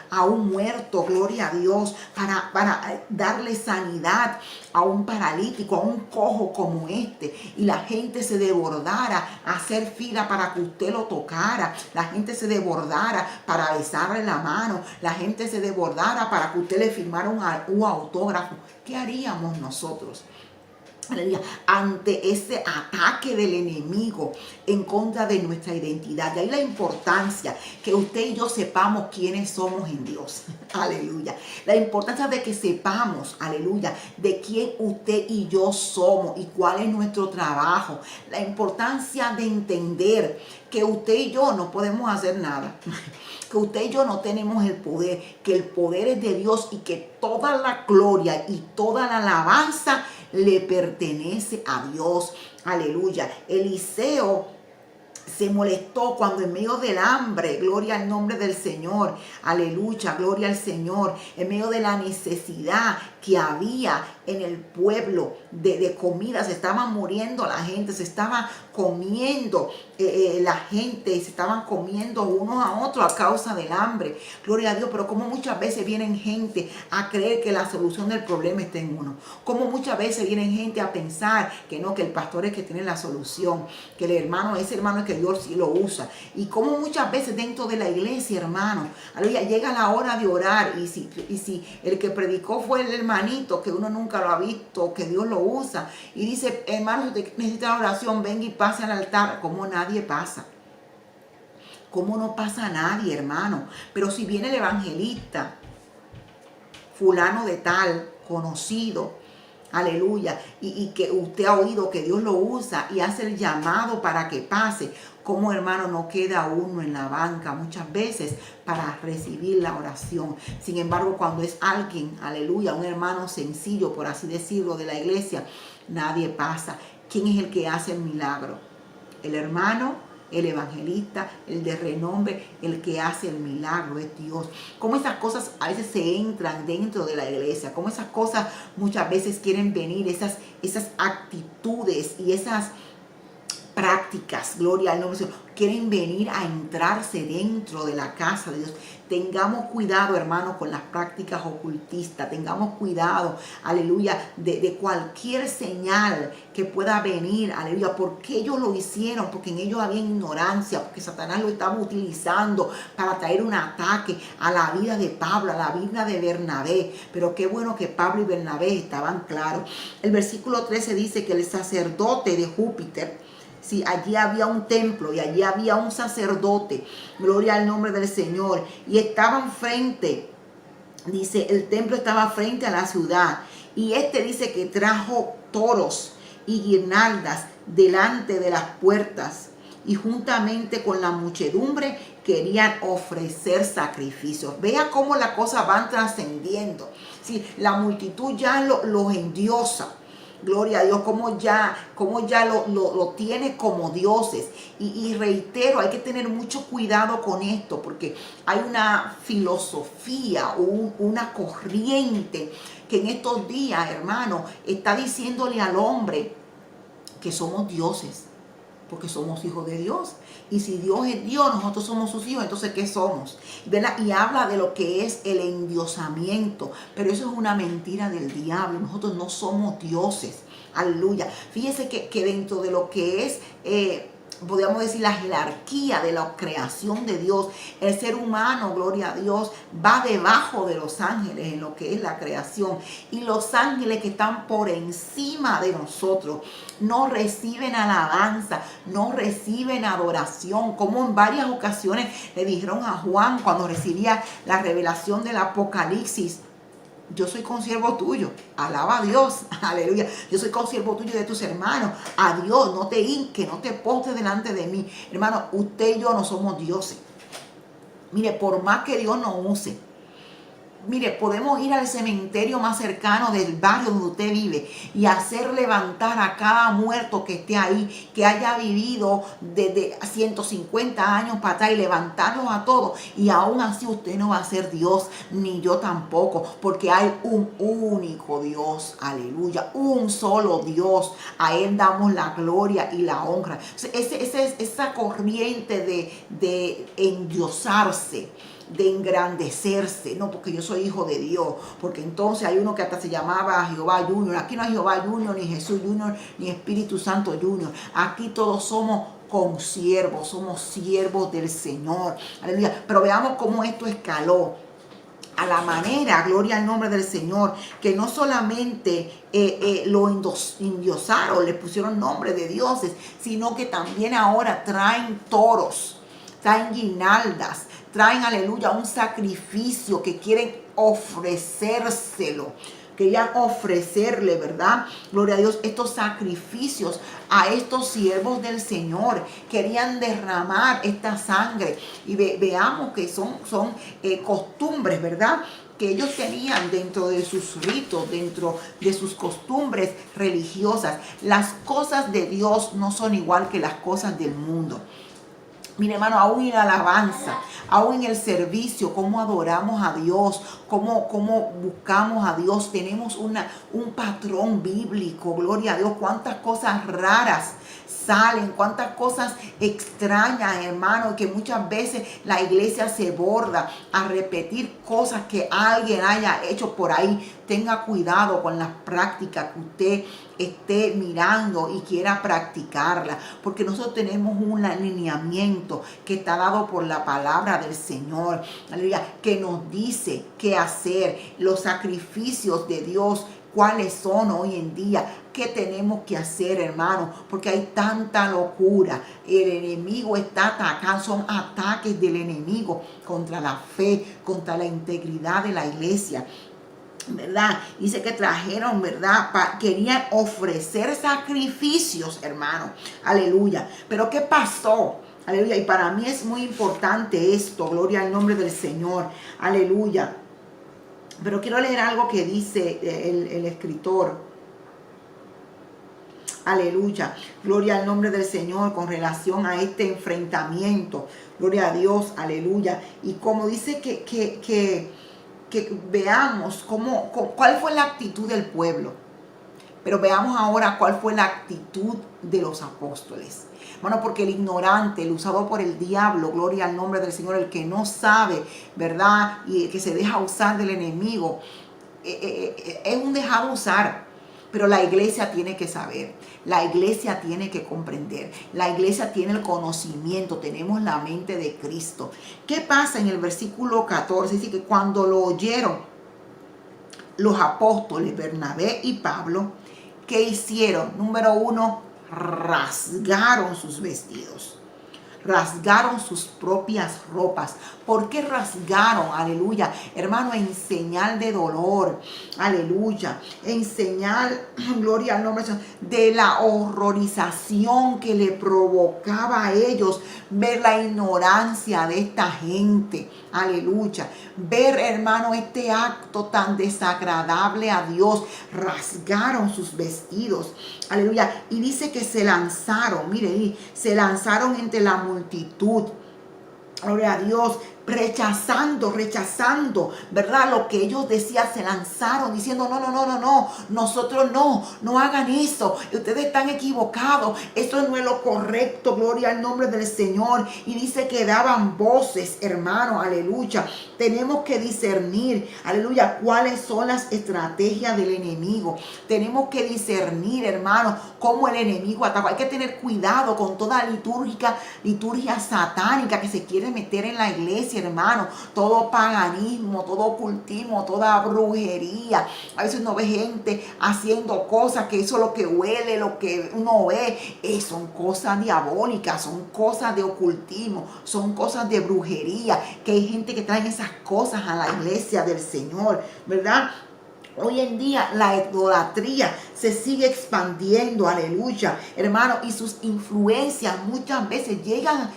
a un muerto, gloria a Dios, para darle sanidad a un paralítico, a un cojo como este, y la gente se desbordara a hacer fila para que usted lo tocara, la gente se desbordara para besarle la mano, la gente se desbordara para que usted le firmara un autógrafo, ¿qué haríamos nosotros? Aleluya, ante ese ataque del enemigo en contra de nuestra identidad? De ahí la importancia que usted y yo sepamos quiénes somos en Dios. Aleluya. La importancia de que sepamos, aleluya, de quién usted y yo somos y cuál es nuestro trabajo. La importancia de entender que usted y yo no podemos hacer nada. Que usted y yo no tenemos el poder, que el poder es de Dios y que toda la gloria y toda la alabanza le pertenece a Dios. Aleluya. Eliseo se molestó cuando en medio del hambre, gloria al nombre del Señor, aleluya, gloria al Señor, en medio de la necesidad que había en el pueblo de comida, se estaban muriendo la gente, se estaba comiendo la gente, se estaban comiendo unos a otros a causa del hambre, gloria a Dios. Pero como muchas veces vienen gente a creer que la solución del problema está en uno, como muchas veces vienen gente a pensar que no, que el pastor es que tiene la solución, que el hermano, ese hermano es que Dios sí lo usa, y como muchas veces dentro de la iglesia, hermano, aleluya, llega la hora de orar, y si el que predicó fue el hermanito que uno nunca lo ha visto, que Dios lo usa, y dice, hermano, si usted necesita oración, venga y pase al altar, como nadie pasa. ¿Cómo no pasa nadie, hermano? Pero si viene el evangelista, fulano de tal, conocido, aleluya, y que usted ha oído que Dios lo usa y hace el llamado para que pase, como hermano no queda uno en la banca muchas veces para recibir la oración. Sin embargo, cuando es alguien, aleluya, un hermano sencillo, por así decirlo, de la iglesia, nadie pasa. ¿Quién es el que hace el milagro? El hermano, el evangelista, el de renombre, el que hace el milagro es Dios. Cómo esas cosas a veces se entran dentro de la iglesia, cómo esas cosas muchas veces quieren venir, esas actitudes y esas prácticas, gloria al nombre del Señor, quieren venir a entrarse dentro de la casa de Dios. Tengamos cuidado, hermano, con las prácticas ocultistas. Tengamos cuidado, aleluya, de cualquier señal que pueda venir, aleluya. Porque ellos lo hicieron, porque en ellos había ignorancia, porque Satanás lo estaba utilizando para traer un ataque a la vida de Pablo, a la vida de Bernabé. Pero qué bueno que Pablo y Bernabé estaban claros. El versículo 13 dice que el sacerdote de Júpiter, sí, allí había un templo y allí había un sacerdote, gloria al nombre del Señor, y estaban frente, dice, el templo estaba frente a la ciudad, y dice que trajo toros y guirnaldas delante de las puertas, y juntamente con la muchedumbre querían ofrecer sacrificios. Vea cómo las cosas van trascendiendo. Sí, la multitud ya los endiosa. Gloria a Dios, como ya lo tiene como dioses. Y reitero, hay que tener mucho cuidado con esto, porque hay una filosofía, una corriente que en estos días, hermano, está diciéndole al hombre que somos dioses, porque somos hijos de Dios. Y si Dios es Dios, nosotros somos sus hijos, entonces ¿qué somos? ¿Verdad? Y habla de lo que es el endiosamiento, pero eso es una mentira del diablo. Nosotros no somos dioses. Aleluya. Fíjese que dentro de lo que es, podríamos decir, la jerarquía de la creación de Dios, el ser humano, gloria a Dios, va debajo de los ángeles en lo que es la creación. Y los ángeles que están por encima de nosotros no reciben alabanza, no reciben adoración, como en varias ocasiones le dijeron a Juan cuando recibía la revelación del Apocalipsis: yo soy consiervo tuyo, alaba a Dios, aleluya, yo soy consiervo tuyo y de tus hermanos, a Dios, no te hinques, no te postes delante de mí. Hermano, usted y yo no somos dioses. Mire, por más que Dios nos use, mire, podemos ir al cementerio más cercano del barrio donde usted vive y hacer levantar a cada muerto que esté ahí, que haya vivido desde 150 años para atrás, y levantarlos a todos. Y aún así usted no va a ser Dios, ni yo tampoco, porque hay un único Dios, aleluya, un solo Dios. A Él damos la gloria y la honra. Esa corriente de endiosarse, de engrandecerse, no, porque yo soy hijo de Dios, porque entonces hay uno que hasta se llamaba Jehová Junior. Aquí no hay Jehová Junior, ni Jesús Junior, ni Espíritu Santo Junior. Aquí todos somos consiervos, somos siervos del Señor. Aleluya. Pero veamos cómo esto escaló a la manera, gloria al nombre del Señor, que no solamente lo endiosaron, le pusieron nombre de dioses, sino que también ahora traen toros, traen guirnaldas, traen, aleluya, un sacrificio que quieren ofrecérselo. Querían ofrecerle, ¿verdad? Gloria a Dios, estos sacrificios a estos siervos del Señor. Querían derramar esta sangre. Y veamos que son costumbres, ¿verdad? Que ellos tenían dentro de sus ritos, dentro de sus costumbres religiosas. Las cosas de Dios no son igual que las cosas del mundo. Mire, hermano, aún en la alabanza, aún en el servicio, cómo adoramos a Dios, cómo buscamos a Dios. Tenemos un patrón bíblico, gloria a Dios. Cuántas cosas raras salen, cuántas cosas extrañas, hermano, que muchas veces la iglesia se borda a repetir cosas que alguien haya hecho por ahí. Tenga cuidado con las prácticas que usted esté mirando y quiera practicarla, porque nosotros tenemos un alineamiento que está dado por la palabra del Señor, aleluya, que nos dice qué hacer, los sacrificios de Dios, cuáles son hoy en día, qué tenemos que hacer, hermano, porque hay tanta locura. El enemigo está atacando, son ataques del enemigo contra la fe, contra la integridad de la iglesia, ¿verdad? Dice que trajeron, ¿verdad? Querían ofrecer sacrificios, hermano, aleluya. Pero ¿qué pasó? Aleluya. Y para mí es muy importante esto, gloria al nombre del Señor, aleluya. Pero quiero leer algo que dice el escritor. Aleluya. Gloria al nombre del Señor con relación a este enfrentamiento. Gloria a Dios. Aleluya. Y como dice que veamos cuál fue la actitud del pueblo. Pero veamos ahora cuál fue la actitud de los apóstoles. Bueno, porque el ignorante, el usado por el diablo, gloria al nombre del Señor, el que no sabe, ¿verdad? Y el que se deja usar del enemigo, es un dejado usar. Pero la iglesia tiene que saber, la iglesia tiene que comprender, la iglesia tiene el conocimiento, tenemos la mente de Cristo. ¿Qué pasa en el versículo 14? Dice que cuando lo oyeron los apóstoles Bernabé y Pablo, ¿qué hicieron? Número 1, rasgaron sus vestidos. Rasgaron sus propias ropas. ¿Por qué rasgaron? Aleluya. Hermano, en señal de dolor. Aleluya. En señal, gloria al nombre de la horrorización que le provocaba a ellos ver la ignorancia de esta gente. Aleluya. Ver, hermano, este acto tan desagradable a Dios. Rasgaron sus vestidos. Aleluya. Y dice que se lanzaron. Mire, se lanzaron entre la multitud. Gloria a Dios. Rechazando, ¿verdad? Lo que ellos decían, se lanzaron diciendo, no, nosotros no hagan eso, ustedes están equivocados, eso no es lo correcto, gloria al nombre del Señor. Y dice que daban voces, hermano, aleluya. Tenemos que discernir, aleluya, cuáles son las estrategias del enemigo. Tenemos que discernir, hermano, cómo el enemigo ataca. Hay que tener cuidado con toda liturgia satánica que se quiere meter en la iglesia, hermano. Todo paganismo, todo ocultismo, toda brujería. A veces uno ve gente haciendo cosas que eso es lo que huele, lo que uno ve, son cosas diabólicas, son cosas de ocultismo, son cosas de brujería, que hay gente que trae esas cosas a la iglesia del Señor, ¿verdad? Hoy en día la idolatría se sigue expandiendo, aleluya, hermano, y sus influencias muchas veces llegan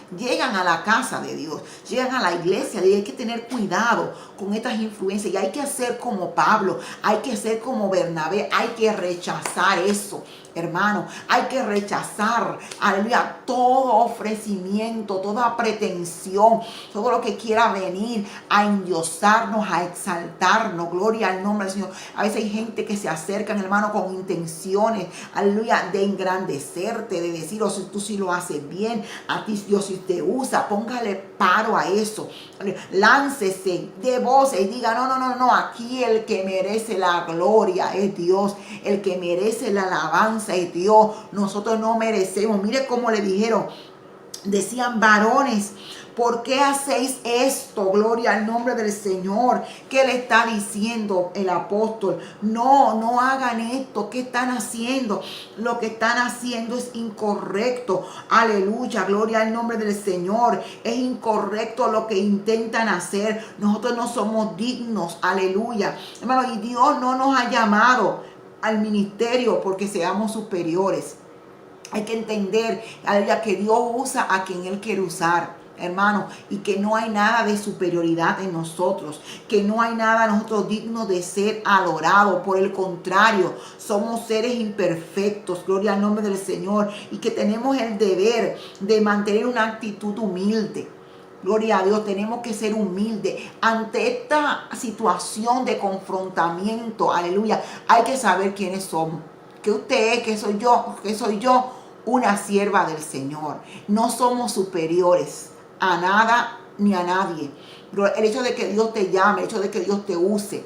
a la casa de Dios, llegan a la iglesia, y hay que tener cuidado con estas influencias, y hay que hacer como Pablo, hay que ser como Bernabé, hay que rechazar eso. hermano. Hay que rechazar, aleluya, todo ofrecimiento, toda pretensión, todo lo que quiera venir a endiosarnos, a exaltarnos. Gloria al nombre del Señor. A veces hay gente que se acercan, hermano, con intenciones, aleluya, de engrandecerte, de decir, oh, si tú sí lo haces bien, a ti Dios sí te usa. Póngale paro a eso. Láncese de voces y diga, no, no, no, no, aquí el que merece la gloria es Dios, el que merece la alabanza es Dios. Nosotros no merecemos. Mire cómo le dijeron, decían: varones, ¿por qué hacéis esto? Gloria al nombre del Señor. ¿Qué le está diciendo el apóstol? No, no hagan esto. ¿Qué están haciendo? Lo que están haciendo es incorrecto. Aleluya, gloria al nombre del Señor. Es incorrecto lo que intentan hacer. Nosotros no somos dignos. Aleluya. Hermano, y Dios no nos ha llamado al ministerio porque seamos superiores. Hay que entender, aleluya, que Dios usa a quien Él quiere usar, hermano, y que no hay nada de superioridad en nosotros, que no hay nada nosotros dignos de ser adorado. Por el contrario, somos seres imperfectos, gloria al nombre del Señor, y que tenemos el deber de mantener una actitud humilde. Gloria a Dios, tenemos que ser humildes ante esta situación de confrontamiento. Aleluya, hay que saber quiénes somos. Que usted es, que soy yo, una sierva del Señor. No somos superiores a nada ni a nadie. Pero el hecho de que Dios te llame, el hecho de que Dios te use,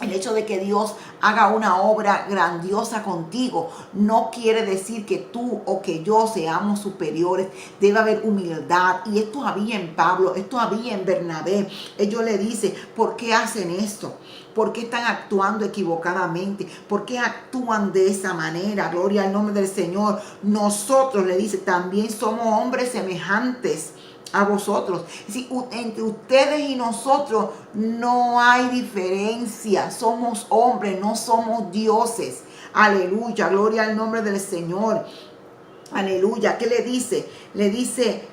el hecho de que Dios haga una obra grandiosa contigo, no quiere decir que tú o que yo seamos superiores. Debe haber humildad. Y esto había en Pablo, esto había en Bernabé. Ellos le dicen, ¿por qué hacen esto? ¿Por qué están actuando equivocadamente? ¿Por qué actúan de esa manera? Gloria al nombre del Señor. Nosotros, le dice, también somos hombres semejantes a vosotros. Si entre ustedes y nosotros no hay diferencia. Somos hombres, no somos dioses. Aleluya, gloria al nombre del Señor. Aleluya. ¿Qué le dice? Le dice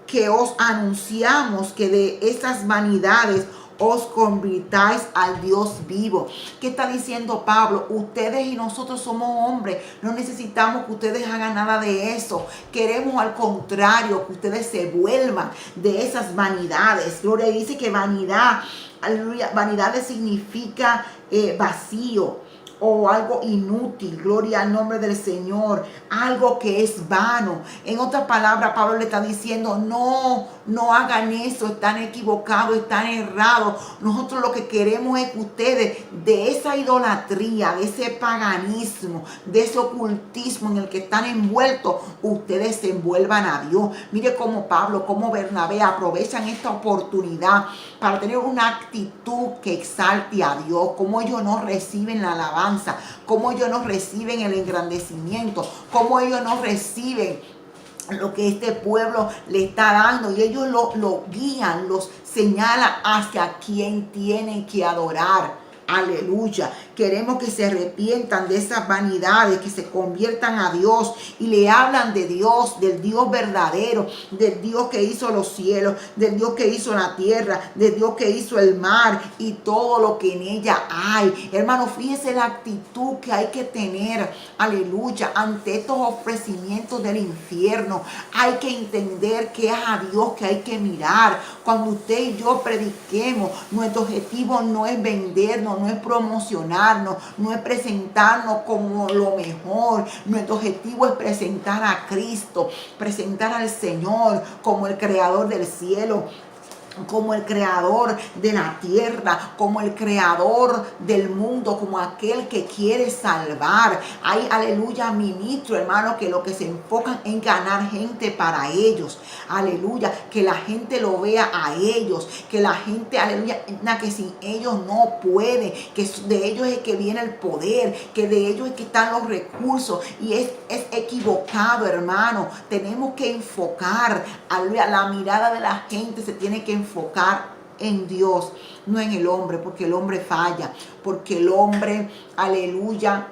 que os anunciamos que de esas vanidades os convirtáis al Dios vivo. ¿Qué está diciendo Pablo? Ustedes y nosotros somos hombres. No necesitamos que ustedes hagan nada de eso. Queremos al contrario que ustedes se vuelvan de esas vanidades. Gloria, dice que vanidad, aleluya, vanidades significa vacío o algo inútil. Gloria al nombre del Señor. Algo que es vano. En otras palabras, Pablo le está diciendo, no hagan eso, están equivocados, están errados. Nosotros lo que queremos es que ustedes de esa idolatría, de ese paganismo, de ese ocultismo en el que están envueltos, ustedes se envuelvan a Dios. Mire cómo Pablo, cómo Bernabé aprovechan esta oportunidad para tener una actitud que exalte a Dios. Cómo ellos no reciben la alabanza, cómo ellos no reciben el engrandecimiento, cómo ellos no reciben lo que este pueblo le está dando, y ellos lo guían, los señalan hacia quien tienen que adorar. Aleluya. Queremos que se arrepientan de esas vanidades, que se conviertan a Dios y le hablan de Dios, del Dios verdadero, del Dios que hizo los cielos, del Dios que hizo la tierra, del Dios que hizo el mar y todo lo que en ella hay. Hermano, fíjese la actitud que hay que tener, aleluya, ante estos ofrecimientos del infierno. Hay que entender que es a Dios que hay que mirar. Cuando usted y yo prediquemos, nuestro objetivo no es vendernos, no es promocionarnos, no es presentarnos como lo mejor. Nuestro objetivo es presentar a Cristo, presentar al Señor como el creador del cielo, como el creador de la tierra, como el creador del mundo, como aquel que quiere salvar. Hay, aleluya, ministros, hermano, que lo que se enfocan en ganar gente para ellos. Aleluya, que la gente lo vea a ellos, que la gente, aleluya, que sin ellos no puede, que de ellos es que viene el poder, que de ellos es que están los recursos, y es equivocado, hermano. Tenemos que enfocar, aleluya, la mirada de la gente se tiene que enfocar en Dios, no en el hombre, porque el hombre falla, porque el hombre, aleluya,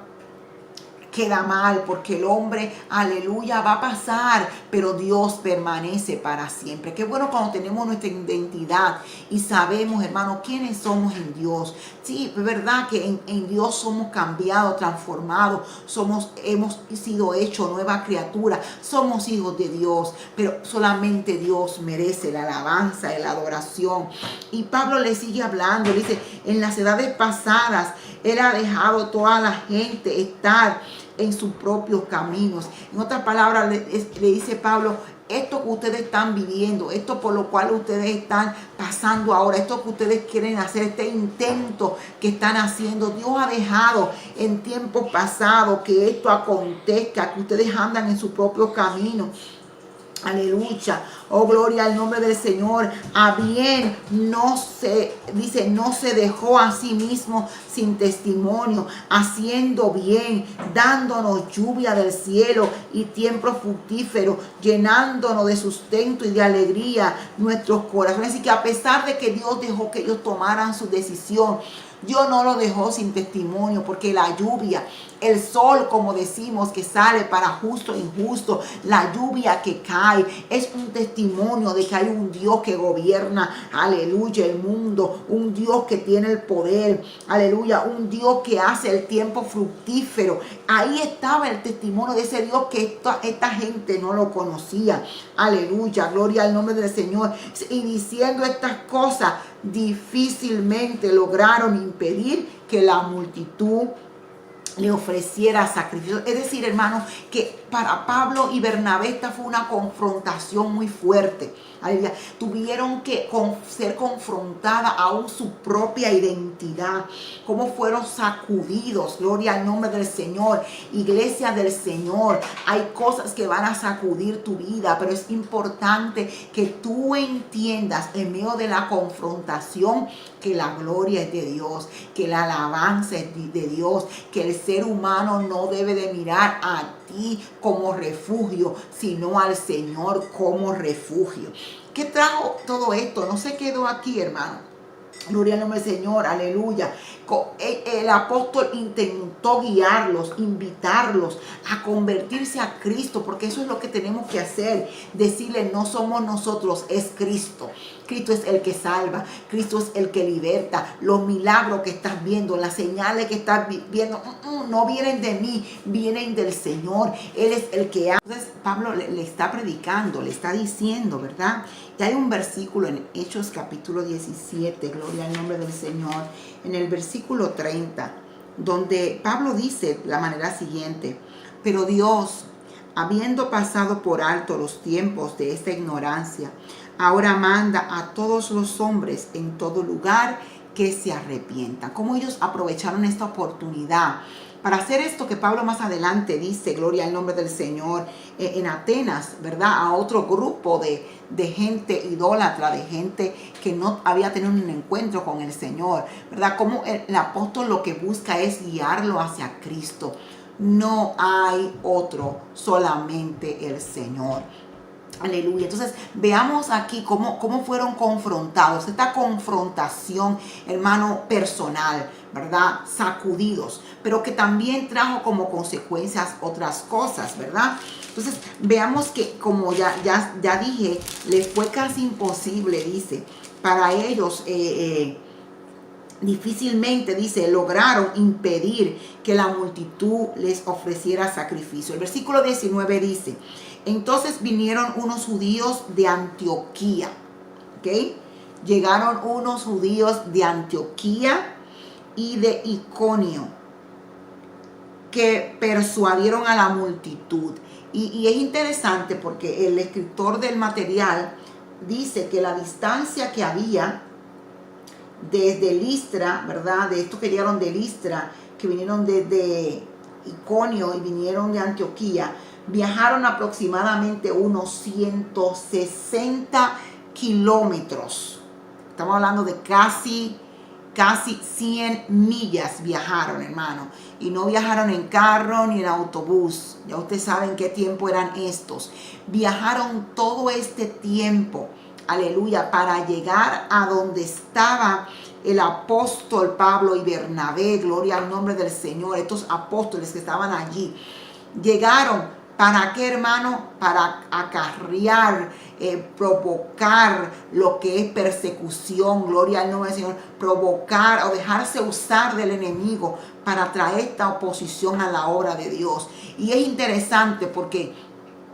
queda mal, porque el hombre, aleluya, va a pasar, pero Dios permanece para siempre. Qué bueno cuando tenemos nuestra identidad y sabemos, hermano, quiénes somos en Dios. Sí, es verdad que en Dios somos cambiados, transformados, hemos sido hechos nueva criatura, somos hijos de Dios, pero solamente Dios merece la alabanza y la adoración. Y Pablo le sigue hablando, dice, en las edades pasadas, Él ha dejado toda la gente estar en sus propios caminos. En otras palabras, le dice Pablo, esto que ustedes están viviendo, esto por lo cual ustedes están pasando ahora, esto que ustedes quieren hacer, este intento que están haciendo, Dios ha dejado en tiempos pasados que esto acontezca, que ustedes andan en su propio camino. Aleluya, oh gloria al nombre del Señor. A bien no se dejó a sí mismo sin testimonio, haciendo bien, dándonos lluvia del cielo y tiempo fructífero, llenándonos de sustento y de alegría nuestros corazones. Así que a pesar de que Dios dejó que ellos tomaran su decisión, Dios no lo dejó sin testimonio, porque la lluvia, el sol, como decimos, que sale para justo e injusto, la lluvia que cae, es un testimonio de que hay un Dios que gobierna, aleluya, el mundo, un Dios que tiene el poder, aleluya, un Dios que hace el tiempo fructífero. Ahí estaba el testimonio de ese Dios que esta gente no lo conocía, aleluya, gloria al nombre del Señor. Y diciendo estas cosas, difícilmente lograron impedir que la multitud le ofreciera sacrificio. Es decir, hermanos, que para Pablo y Bernabé esta fue una confrontación muy fuerte. Aleluya. Tuvieron que ser confrontadas aún su propia identidad, cómo fueron sacudidos. Gloria al nombre del Señor. Iglesia del Señor, hay cosas que van a sacudir tu vida, pero es importante que tú entiendas en medio de la confrontación que la gloria es de Dios, que la alabanza es de Dios, que el ser humano no debe de mirar a ti como refugio, sino al Señor como refugio. ¿Qué trajo todo esto? No se quedó aquí, hermano. Gloria al nombre del Señor, aleluya. El apóstol intentó guiarlos, invitarlos a convertirse a Cristo, porque eso es lo que tenemos que hacer. Decirle, no somos nosotros, es Cristo. Cristo es el que salva, Cristo es el que liberta. Los milagros que estás viendo, las señales que estás viendo, no vienen de mí, vienen del Señor. Él es el que hace. Entonces Pablo le está predicando, le está diciendo, ¿verdad? Y hay un versículo en Hechos capítulo 17, gloria al nombre del Señor, en el versículo 30, donde Pablo dice de la manera siguiente: pero Dios, habiendo pasado por alto los tiempos de esta ignorancia, ahora manda a todos los hombres en todo lugar que se arrepientan. Cómo ellos aprovecharon esta oportunidad para hacer esto que Pablo más adelante dice, gloria al nombre del Señor, en Atenas, ¿verdad? A otro grupo de gente idólatra, de gente que no había tenido un encuentro con el Señor, ¿verdad? Como el apóstol lo que busca es guiarlo hacia Cristo. No hay otro, solamente el Señor. Aleluya. Entonces veamos aquí cómo fueron confrontados. Esta confrontación, hermano, personal, ¿verdad? Sacudidos, pero que también trajo como consecuencias otras cosas, ¿verdad? Entonces veamos que, como ya dije, les fue casi imposible, dice, para ellos difícilmente, dice, lograron impedir que la multitud les ofreciera sacrificio. El versículo 19 dice: entonces vinieron unos judíos de Antioquía, ¿ok? Llegaron unos judíos de Antioquía y de Iconio, que persuadieron a la multitud. Y es interesante porque el escritor del material dice que la distancia que había desde Listra, ¿verdad? De estos que llegaron de Listra, que vinieron desde Iconio y vinieron de Antioquía, viajaron aproximadamente unos 160 kilómetros. Estamos hablando de casi 100 millas viajaron, hermano. Y no viajaron en carro ni en autobús. Ya ustedes saben qué tiempo eran estos. Viajaron todo este tiempo, aleluya, para llegar a donde estaba el apóstol Pablo y Bernabé, gloria al nombre del Señor, estos apóstoles que estaban allí, llegaron. ¿Para qué, hermano? Para acarrear, provocar lo que es persecución, gloria al nombre del Señor, provocar o dejarse usar del enemigo para traer esta oposición a la obra de Dios. Y es interesante porque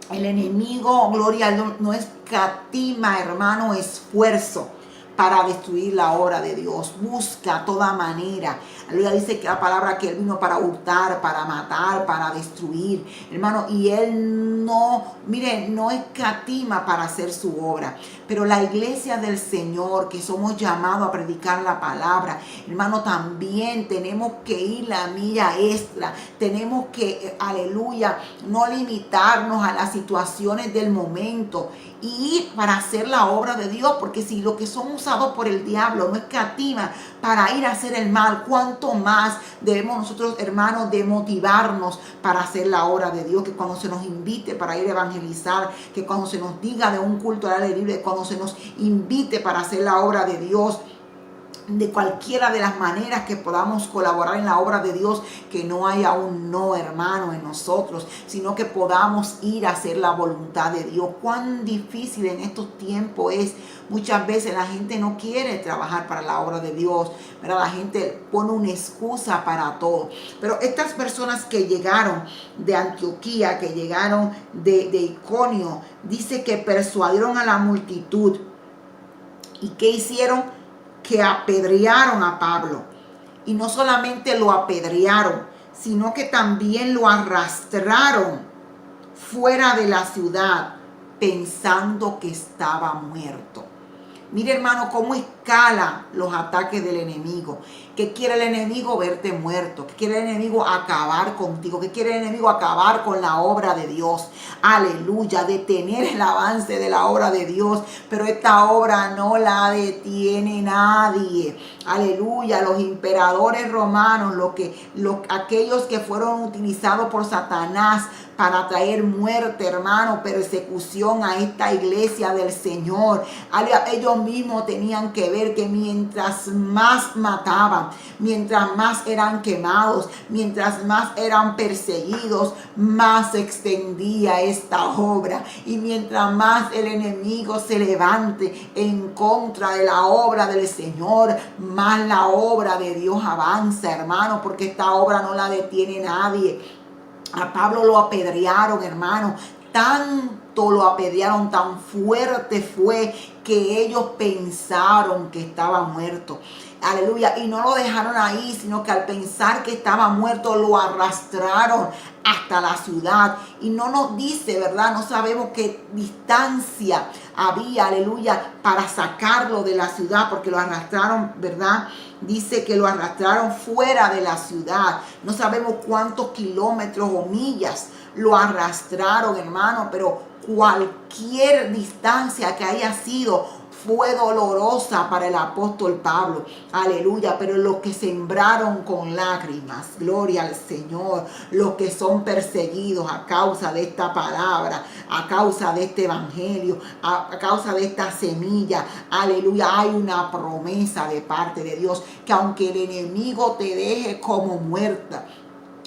el enemigo, gloria al nombre, no escatima, hermano, esfuerzo para destruir la obra de Dios. Busca toda manera. Aleluya, dice que la palabra que él vino para hurtar, para matar, para destruir, hermano, y él no, mire, no escatima para hacer su obra. Pero la iglesia del Señor, que somos llamados a predicar la palabra, hermano, también tenemos que ir la milla extra. Tenemos que, aleluya, no limitarnos a las situaciones del momento y ir para hacer la obra de Dios, porque si lo que son usados por el diablo no escatima para ir a hacer el mal, cuánto más debemos nosotros, hermanos, de motivarnos para hacer la obra de Dios, que cuando se nos invite para ir a evangelizar, que cuando se nos diga de un culto al aire libre, cuando se nos invite para hacer la obra de Dios, de cualquiera de las maneras que podamos colaborar en la obra de Dios, que no haya un no, hermano, en nosotros, sino que podamos ir a hacer la voluntad de Dios. Cuán difícil en estos tiempos es. Muchas veces la gente no quiere trabajar para la obra de Dios, ¿verdad? La gente pone una excusa para todo. Pero estas personas que llegaron de Antioquía, que llegaron de Iconio, dice que persuadieron a la multitud. ¿Y qué hicieron? Que apedrearon a Pablo. Y no solamente lo apedrearon, sino que también lo arrastraron fuera de la ciudad, pensando que estaba muerto. Mire, hermano, cómo escala los ataques del enemigo. ¿Qué quiere el enemigo? Verte muerto. ¿Qué quiere el enemigo? Acabar contigo. ¿Qué quiere el enemigo? Acabar con la obra de Dios. Aleluya, detener el avance de la obra de Dios. Pero esta obra no la detiene nadie. Aleluya, los imperadores romanos, aquellos que fueron utilizados por Satanás para traer muerte, hermano, persecución a esta iglesia del Señor. Ellos mismos tenían que ver que mientras más mataban, mientras más eran quemados, mientras más eran perseguidos, más se extendía esta obra. Y mientras más el enemigo se levante en contra de la obra del Señor, más la obra de Dios avanza, hermano, porque esta obra no la detiene nadie. A Pablo lo apedrearon, hermano. Tanto lo apedrearon, tan fuerte fue que ellos pensaron que estaba muerto. Aleluya. Y no lo dejaron ahí, sino que al pensar que estaba muerto, lo arrastraron hasta la ciudad. Y no nos dice, ¿verdad? No sabemos qué distancia había, aleluya, para sacarlo de la ciudad, porque lo arrastraron, ¿verdad? Dice que lo arrastraron fuera de la ciudad. No sabemos cuántos kilómetros o millas lo arrastraron, hermano, pero cualquier distancia que haya sido fue dolorosa para el apóstol Pablo. Aleluya. Pero los que sembraron con lágrimas, gloria al Señor, los que son perseguidos a causa de esta palabra, a causa de este evangelio, a causa de esta semilla, aleluya, hay una promesa de parte de Dios, que aunque el enemigo te deje como muerta,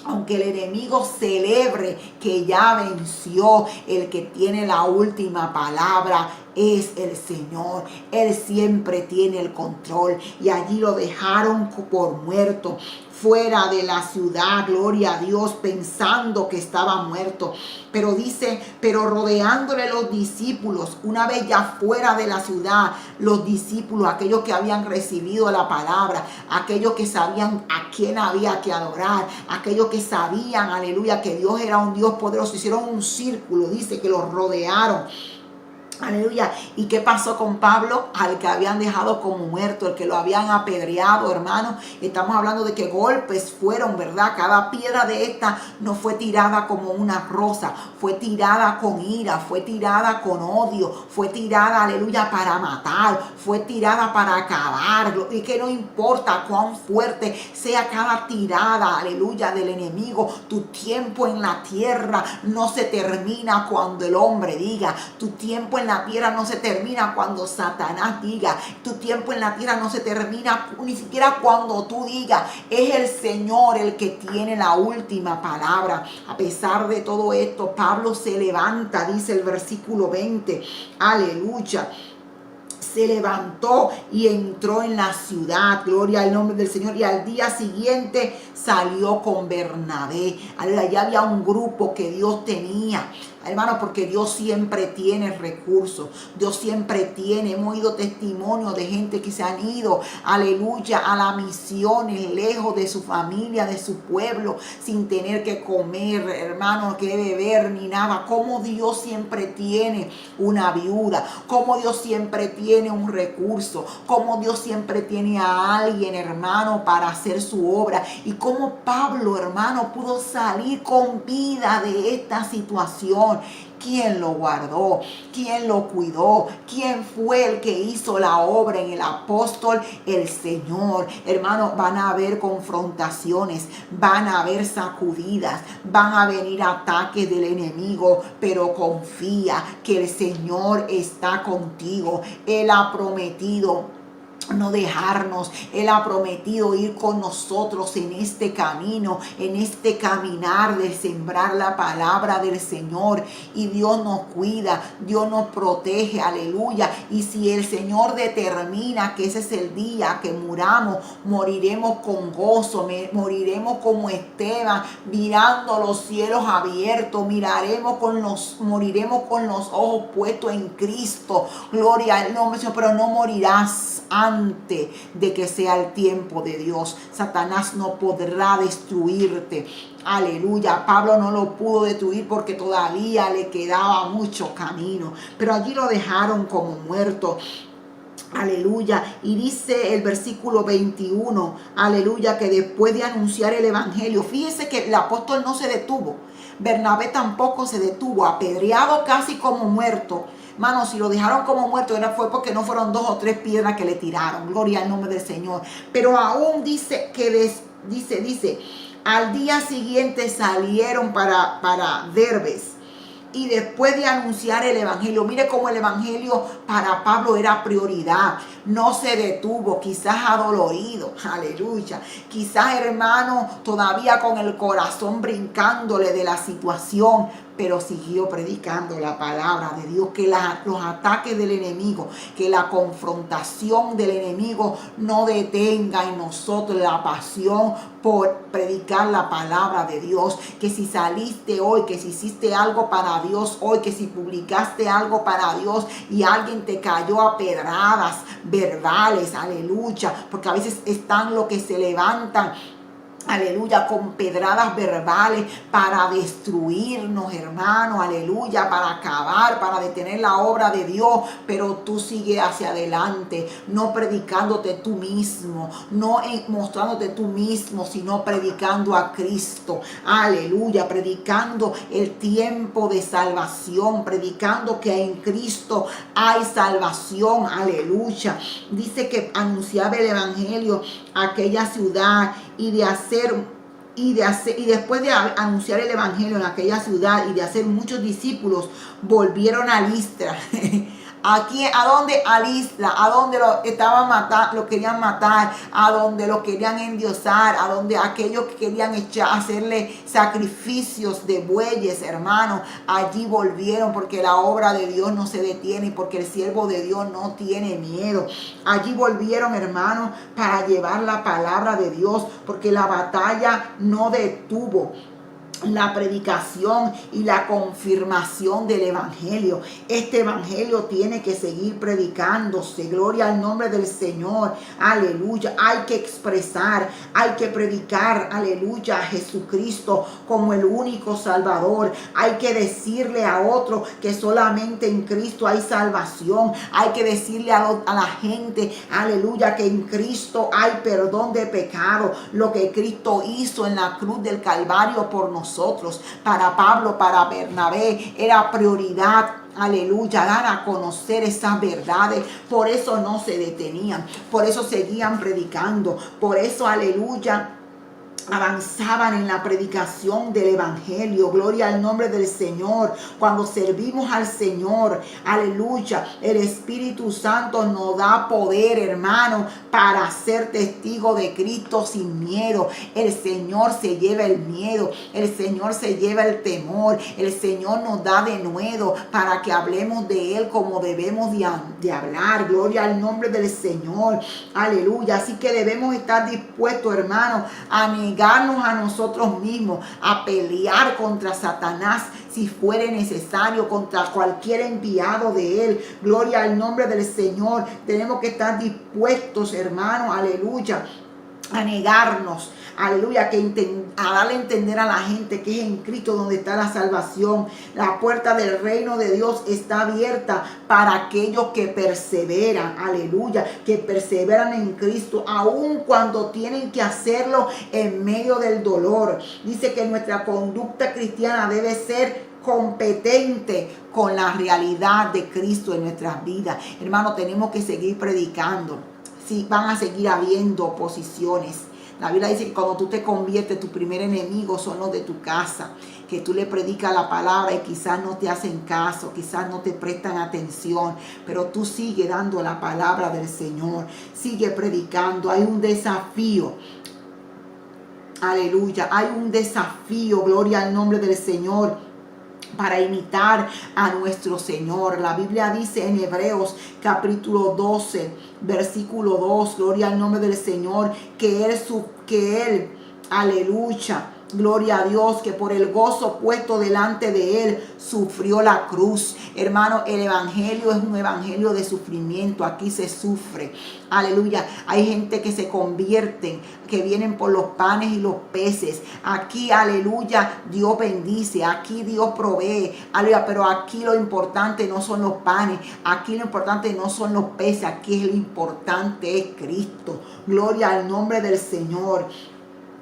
aunque el enemigo celebre que ya venció, el que tiene la última palabra es el Señor. Él siempre tiene el control. Y allí lo dejaron por muerto, fuera de la ciudad, gloria a Dios, pensando que estaba muerto. Pero dice, pero rodeándole los discípulos, una vez ya fuera de la ciudad, los discípulos, aquellos que habían recibido la palabra, aquellos que sabían a quién había que adorar, aquellos que sabían, aleluya, que Dios era un Dios poderoso, hicieron un círculo, dice que los rodearon. Aleluya. ¿Y qué pasó con Pablo? Al que habían dejado como muerto, el que lo habían apedreado, hermano. Estamos hablando de que golpes fueron, ¿verdad? Cada piedra de esta no fue tirada como una rosa, fue tirada con ira, fue tirada con odio, fue tirada, aleluya, para matar, fue tirada para acabar. Y que no importa cuán fuerte sea cada tirada, aleluya, del enemigo, tu tiempo en la tierra no se termina cuando el hombre diga. Tu tiempo en la tierra no se termina cuando Satanás diga. Tu tiempo en la tierra no se termina ni siquiera cuando tú digas. Es el Señor el que tiene la última palabra. A pesar de todo esto, Pablo se levanta, dice el versículo 20. Aleluya. Se levantó y entró en la ciudad, gloria al nombre del Señor, y al día siguiente salió con Bernabé. Allá había un grupo que Dios tenía, hermano, porque Dios siempre tiene recursos, Dios siempre tiene. Hemos oído testimonios de gente que se han ido, aleluya, a las misiones, lejos de su familia, de su pueblo, sin tener que comer, hermano, que beber ni nada. Como Dios siempre tiene una viuda, como Dios siempre tiene un recurso, como Dios siempre tiene a alguien, hermano, para hacer su obra. Y como Pablo, hermano, pudo salir con vida de esta situación. ¿Quién lo guardó? ¿Quién lo cuidó? ¿Quién fue el que hizo la obra en el apóstol? El Señor. Hermano, van a haber confrontaciones, van a haber sacudidas, van a venir ataques del enemigo, pero confía que el Señor está contigo. Él ha prometido no dejarnos. Él ha prometido ir con nosotros en este camino, en este caminar de sembrar la palabra del Señor. Y Dios nos cuida, Dios nos protege, aleluya. Y si el Señor determina que ese es el día que muramos, moriremos con gozo, moriremos como Esteban, mirando los cielos abiertos, moriremos con los ojos puestos en Cristo. Gloria al nombre del Señor, pero no morirás antes de que sea el tiempo de Dios. Satanás no podrá destruirte. Aleluya. Pablo no lo pudo destruir porque todavía le quedaba mucho camino, pero allí lo dejaron como muerto. Aleluya. Y dice el versículo 21, aleluya, que después de anunciar el evangelio, fíjese que el apóstol no se detuvo, Bernabé tampoco se detuvo, apedreado casi como muerto. Hermano, si lo dejaron como muerto fue porque no fueron 2 o 3 piedras que le tiraron. Gloria al nombre del Señor. Pero aún dice que dice, al día siguiente salieron para Derbes. Y después de anunciar el evangelio, mire cómo el evangelio para Pablo era prioridad. No se detuvo, quizás adolorido, aleluya. Quizás, hermano, todavía con el corazón brincándole de la situación, pero siguió predicando la palabra de Dios. Que los ataques del enemigo, que la confrontación del enemigo no detenga en nosotros la pasión por predicar la palabra de Dios. Que si saliste hoy, que si hiciste algo para Dios hoy, que si publicaste algo para Dios y alguien te cayó a pedradas verbales, aleluya, porque a veces están los que se levantan, aleluya, con pedradas verbales para destruirnos, hermano, aleluya, para acabar, para detener la obra de Dios. Pero tú sigues hacia adelante, no predicándote tú mismo, no mostrándote tú mismo, sino predicando a Cristo, aleluya, predicando el tiempo de salvación, predicando que en Cristo hay salvación, aleluya. Dice que anunciaba el evangelio a aquella ciudad y después de anunciar el evangelio en aquella ciudad y de hacer muchos discípulos, volvieron a Listra. Aquí, ¿a dónde? A Listra, a donde lo querían matar, a donde lo querían endiosar, a donde aquellos que querían hacerle sacrificios de bueyes, hermano, allí volvieron, porque la obra de Dios no se detiene, porque el siervo de Dios no tiene miedo. Allí volvieron, hermano, para llevar la palabra de Dios, porque la batalla no detuvo la predicación y la confirmación del evangelio. Este evangelio tiene que seguir predicándose. Gloria al nombre del Señor, aleluya. Hay que expresar, hay que predicar, aleluya, a Jesucristo como el único Salvador. Hay que decirle a otro que solamente en Cristo hay salvación. Hay que decirle a la gente, aleluya, que en Cristo hay perdón de pecado. Lo que Cristo hizo en la cruz del Calvario por nosotros. Para Pablo, para Bernabé, era prioridad, aleluya, dar a conocer esas verdades. Por eso no se detenían, por eso seguían predicando, por eso, aleluya, avanzaban en la predicación del evangelio. Gloria al nombre del Señor. Cuando servimos al Señor, aleluya, el Espíritu Santo nos da poder, hermano, para ser testigo de Cristo sin miedo. El Señor se lleva el miedo, el Señor se lleva el temor, el Señor nos da de nuevo para que hablemos de Él como debemos de hablar. Gloria al nombre del Señor, aleluya. Así que debemos estar dispuestos, hermano, a negarnos a nosotros mismos, a pelear contra Satanás si fuere necesario, contra cualquier enviado de él. Gloria al nombre del Señor. Tenemos que estar dispuestos, hermano, aleluya, a negarnos, aleluya, a darle a entender a la gente que es en Cristo donde está la salvación. La puerta del reino de Dios está abierta para aquellos que perseveran, aleluya, que perseveran en Cristo, aun cuando tienen que hacerlo en medio del dolor. Dice que nuestra conducta cristiana debe ser competente con la realidad de Cristo en nuestras vidas. Hermano, tenemos que seguir predicando. Sí, van a seguir habiendo oposiciones. La Biblia dice que cuando tú te conviertes, tu primer enemigo son los de tu casa, que tú le predicas la palabra y quizás no te hacen caso, quizás no te prestan atención, pero tú sigue dando la palabra del Señor, sigue predicando. Hay un desafío, aleluya, hay un desafío, gloria al nombre del Señor, para imitar a nuestro Señor. La Biblia dice en Hebreos capítulo 12, versículo 2, gloria al nombre del Señor, que él, aleluya, gloria a Dios, que por el gozo puesto delante de él sufrió la cruz. Hermano, el evangelio es un evangelio de sufrimiento. Aquí se sufre. Aleluya. Hay gente que se convierten, que vienen por los panes y los peces. Aquí, aleluya, Dios bendice. Aquí Dios provee. Aleluya. Pero aquí lo importante no son los panes. Aquí lo importante no son los peces. Aquí lo importante es Cristo. Gloria al nombre del Señor.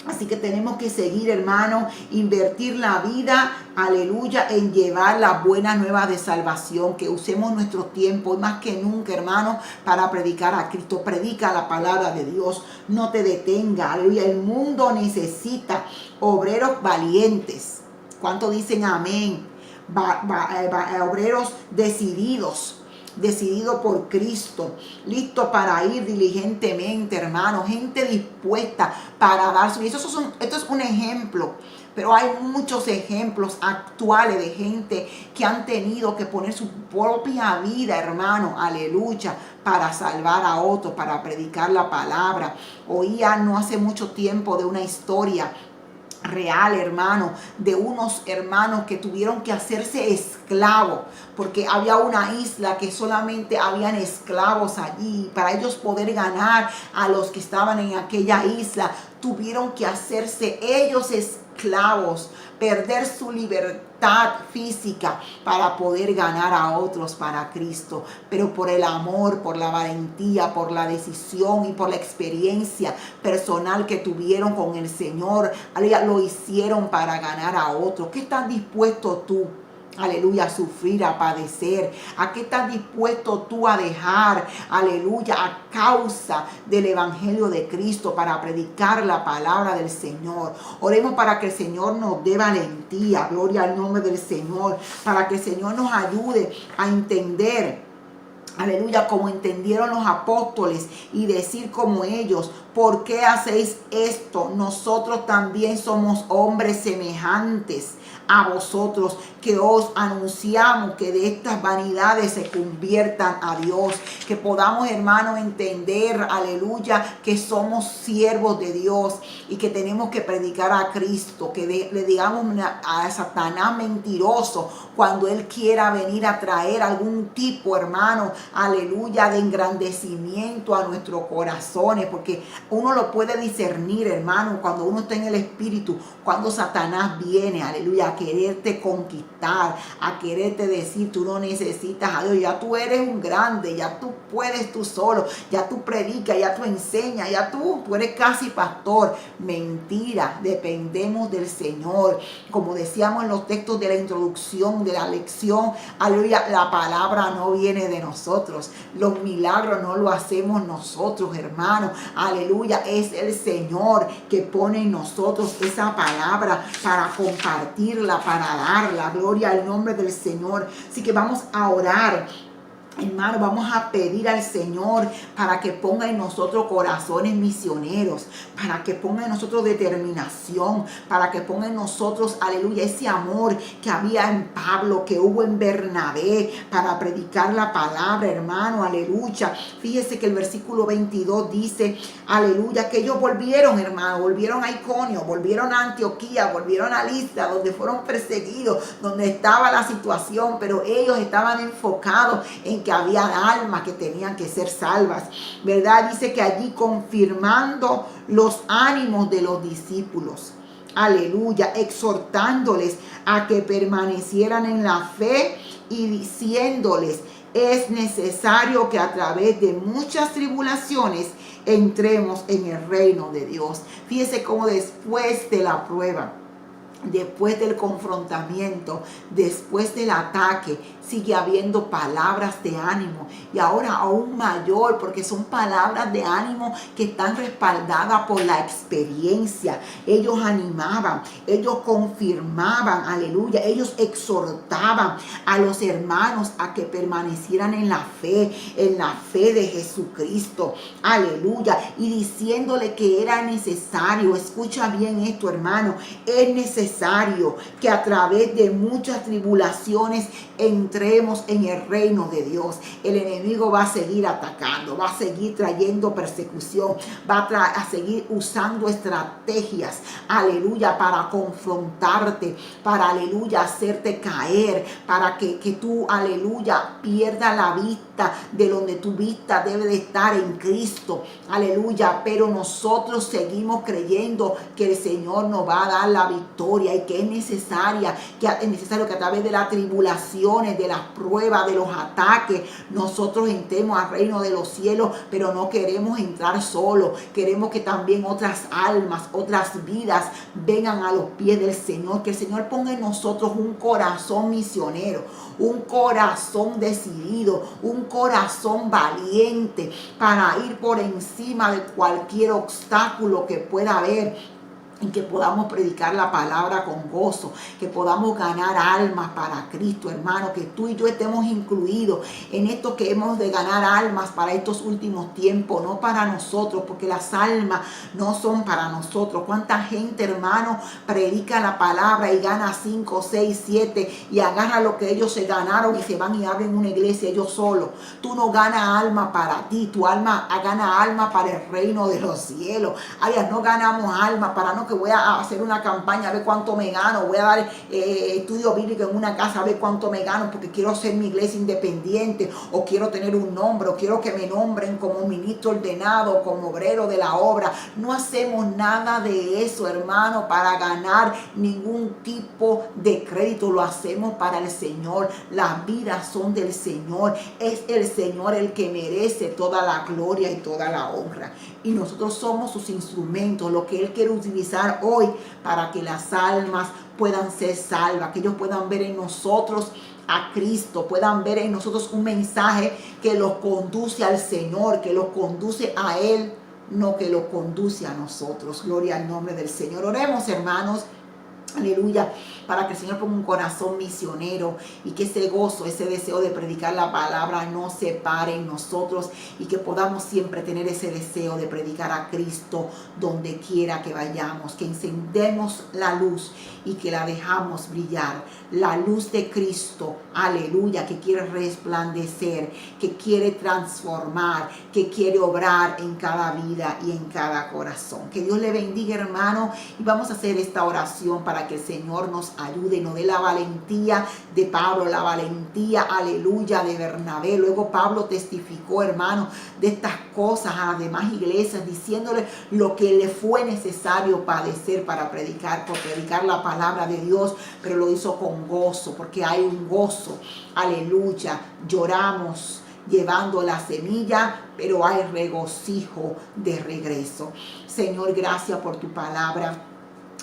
Así que tenemos que seguir, hermano, invertir la vida, aleluya, en llevar las buenas nuevas de salvación, que usemos nuestro tiempo, y más que nunca, hermano, para predicar a Cristo. Predica la palabra de Dios, no te detenga, aleluya. El mundo necesita obreros valientes. ¿Cuánto dicen amén? Obreros decididos por Cristo, listo para ir diligentemente, hermano, gente dispuesta para dar su vida. Esto es un ejemplo, pero hay muchos ejemplos actuales de gente que han tenido que poner su propia vida, hermano, aleluya, para salvar a otros, para predicar la palabra. Oía no hace mucho tiempo de una historia real, hermano, de unos hermanos que tuvieron que hacerse esclavos, porque había una isla que solamente habían esclavos allí. Para ellos poder ganar a los que estaban en aquella isla, tuvieron que hacerse ellos esclavos, perder su libertad física para poder ganar a otros para Cristo. Pero por el amor, por la valentía, por la decisión y por la experiencia personal que tuvieron con el Señor, aleluya, lo hicieron para ganar a otros. ¿Qué estás dispuesto tú, aleluya, a sufrir, a padecer? ¿A qué estás dispuesto tú a dejar, aleluya, a causa del evangelio de Cristo, para predicar la palabra del Señor? Oremos para que el Señor nos dé valentía, gloria al nombre del Señor, para que el Señor nos ayude a entender, aleluya, como entendieron los apóstoles, y decir como ellos: ¿por qué hacéis esto? Nosotros también somos hombres semejantes a vosotros, que os anunciamos que de estas vanidades se conviertan a Dios. Que podamos, hermano, entender, aleluya, que somos siervos de Dios y que tenemos que predicar a Cristo. Que le digamos a Satanás mentiroso cuando él quiera venir a traer algún tipo, hermano, aleluya, de engrandecimiento a nuestros corazones, porque uno lo puede discernir, hermano, cuando uno está en el Espíritu, cuando Satanás viene, aleluya, quererte conquistar, a quererte decir, tú no necesitas a Dios, ya tú eres un grande, ya tú puedes tú solo, ya tú predicas, ya tú enseñas, ya tú eres casi pastor. Mentira, dependemos del Señor. Como decíamos en los textos de la introducción de la lección, aleluya, la palabra no viene de nosotros, los milagros no lo hacemos nosotros, hermanos, aleluya, es el Señor que pone en nosotros esa palabra para compartirla, para darla, gloria al nombre del Señor. Así que vamos a orar. Hermano, vamos a pedir al Señor para que ponga en nosotros corazones misioneros, para que ponga en nosotros determinación, para que ponga en nosotros, aleluya, ese amor que había en Pablo, que hubo en Bernabé, para predicar la palabra, hermano, aleluya. Fíjese que el versículo 22 dice, aleluya, que ellos volvieron, hermano, volvieron a Iconio, volvieron a Antioquía, volvieron a Listra, donde fueron perseguidos, donde estaba la situación, pero ellos estaban enfocados en que había almas que tenían que ser salvas, ¿verdad? Dice que allí confirmando los ánimos de los discípulos, aleluya, exhortándoles a que permanecieran en la fe y diciéndoles, es necesario que a través de muchas tribulaciones entremos en el reino de Dios. Fíjese cómo después de la prueba, después del confrontamiento, después del ataque, sigue habiendo palabras de ánimo, y ahora aún mayor, porque son palabras de ánimo que están respaldadas por la experiencia. Ellos animaban, ellos confirmaban, aleluya, ellos exhortaban a los hermanos a que permanecieran en la fe de Jesucristo, aleluya, y diciéndole que era necesario, escucha bien esto, hermano, es necesario que a través de muchas tribulaciones entremos en el reino de Dios. El enemigo va a seguir atacando, va a seguir trayendo persecución, va a seguir usando estrategias, aleluya, para confrontarte, para, aleluya, hacerte caer, para que tú, aleluya, pierdas la vista de donde tu vista debe de estar en Cristo, aleluya. Pero nosotros seguimos creyendo que el Señor nos va a dar la victoria y que es necesario que a través de las tribulaciones, de las pruebas, de los ataques, nosotros entremos al reino de los cielos. Pero no queremos entrar solo, queremos que también otras almas, otras vidas vengan a los pies del Señor, que el Señor ponga en nosotros un corazón misionero, un corazón decidido, un corazón valiente para ir por encima de cualquier obstáculo que pueda haber, y que podamos predicar la palabra con gozo, que podamos ganar almas para Cristo, hermano, que tú y yo estemos incluidos en esto, que hemos de ganar almas para estos últimos tiempos, no para nosotros, porque las almas no son para nosotros. ¿Cuánta gente, hermano, predica la palabra y gana 5, 6, 7 y agarra lo que ellos se ganaron y se van y abren una iglesia ellos solos? Tú no ganas alma para ti, tu alma gana alma para el reino de los cielos. No ganamos alma para no que voy a hacer una campaña a ver cuánto me gano, voy a dar estudio bíblico en una casa a ver cuánto me gano porque quiero ser mi iglesia independiente, o quiero tener un nombre, o quiero que me nombren como ministro ordenado, como obrero de la obra. No hacemos nada de eso, hermano, para ganar ningún tipo de crédito. Lo hacemos para el Señor. Las vidas son del Señor. Es el Señor el que merece toda la gloria y toda la honra, y nosotros somos sus instrumentos, lo que Él quiere utilizar hoy para que las almas puedan ser salvas, que ellos puedan ver en nosotros a Cristo, puedan ver en nosotros un mensaje que los conduce al Señor, que los conduce a Él, no que los conduce a nosotros. Gloria al nombre del Señor. Oremos, hermanos, aleluya, para que el Señor ponga un corazón misionero y que ese gozo, ese deseo de predicar la palabra no se pare en nosotros, y que podamos siempre tener ese deseo de predicar a Cristo donde quiera que vayamos, que encendemos la luz y que la dejamos brillar, la luz de Cristo, aleluya, que quiere resplandecer, que quiere transformar, que quiere obrar en cada vida y en cada corazón. Que Dios le bendiga, hermano, y vamos a hacer esta oración para para que el Señor nos ayude y nos dé la valentía de Pablo, la valentía, aleluya, de Bernabé. Luego Pablo testificó, hermano, de estas cosas a las demás iglesias, diciéndole lo que le fue necesario padecer para predicar, por predicar la palabra de Dios, pero lo hizo con gozo, porque hay un gozo, aleluya. Lloramos llevando la semilla, pero hay regocijo de regreso. Señor, gracias por tu palabra.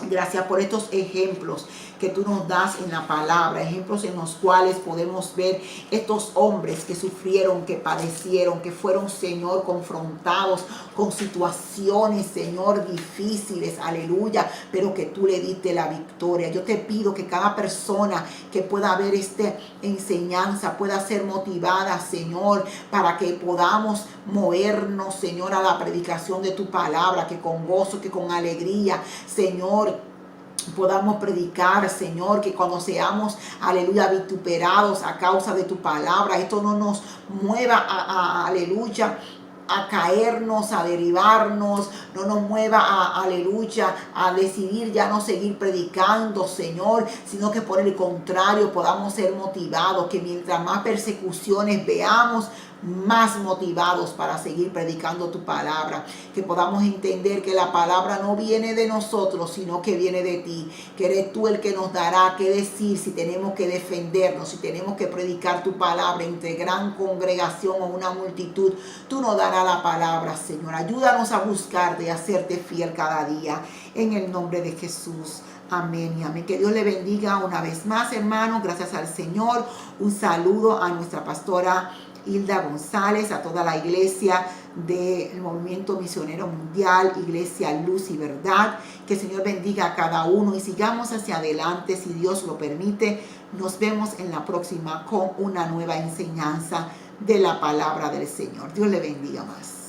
Gracias por estos ejemplos que tú nos das en la palabra, ejemplos en los cuales podemos ver estos hombres que sufrieron, que padecieron, que fueron, Señor, confrontados con situaciones, Señor, difíciles, aleluya, pero que tú le diste la victoria. Yo te pido que cada persona que pueda ver esta enseñanza pueda ser motivada, Señor, para que podamos movernos, Señor, a la predicación de tu palabra, que con gozo, que con alegría, Señor, podamos predicar, Señor, que cuando seamos, aleluya, vituperados a causa de tu palabra, esto no nos mueva aleluya, a caernos, a derivarnos, no nos mueva aleluya, a decidir ya no seguir predicando, Señor, sino que por el contrario podamos ser motivados, que mientras más persecuciones veamos, más motivados para seguir predicando tu palabra, que podamos entender que la palabra no viene de nosotros, sino que viene de ti, que eres tú el que nos dará qué decir, si tenemos que defendernos, si tenemos que predicar tu palabra entre gran congregación o una multitud, tú nos darás la palabra, Señor. Ayúdanos a buscarte y a hacerte fiel cada día, en el nombre de Jesús. Amén y amén. Que Dios le bendiga una vez más, hermanos. Gracias al Señor. Un saludo a nuestra pastora Hilda González, a toda la iglesia del Movimiento Misionero Mundial, Iglesia Luz y Verdad. Que el Señor bendiga a cada uno y sigamos hacia adelante, si Dios lo permite. Nos vemos en la próxima con una nueva enseñanza de la palabra del Señor. Dios le bendiga más.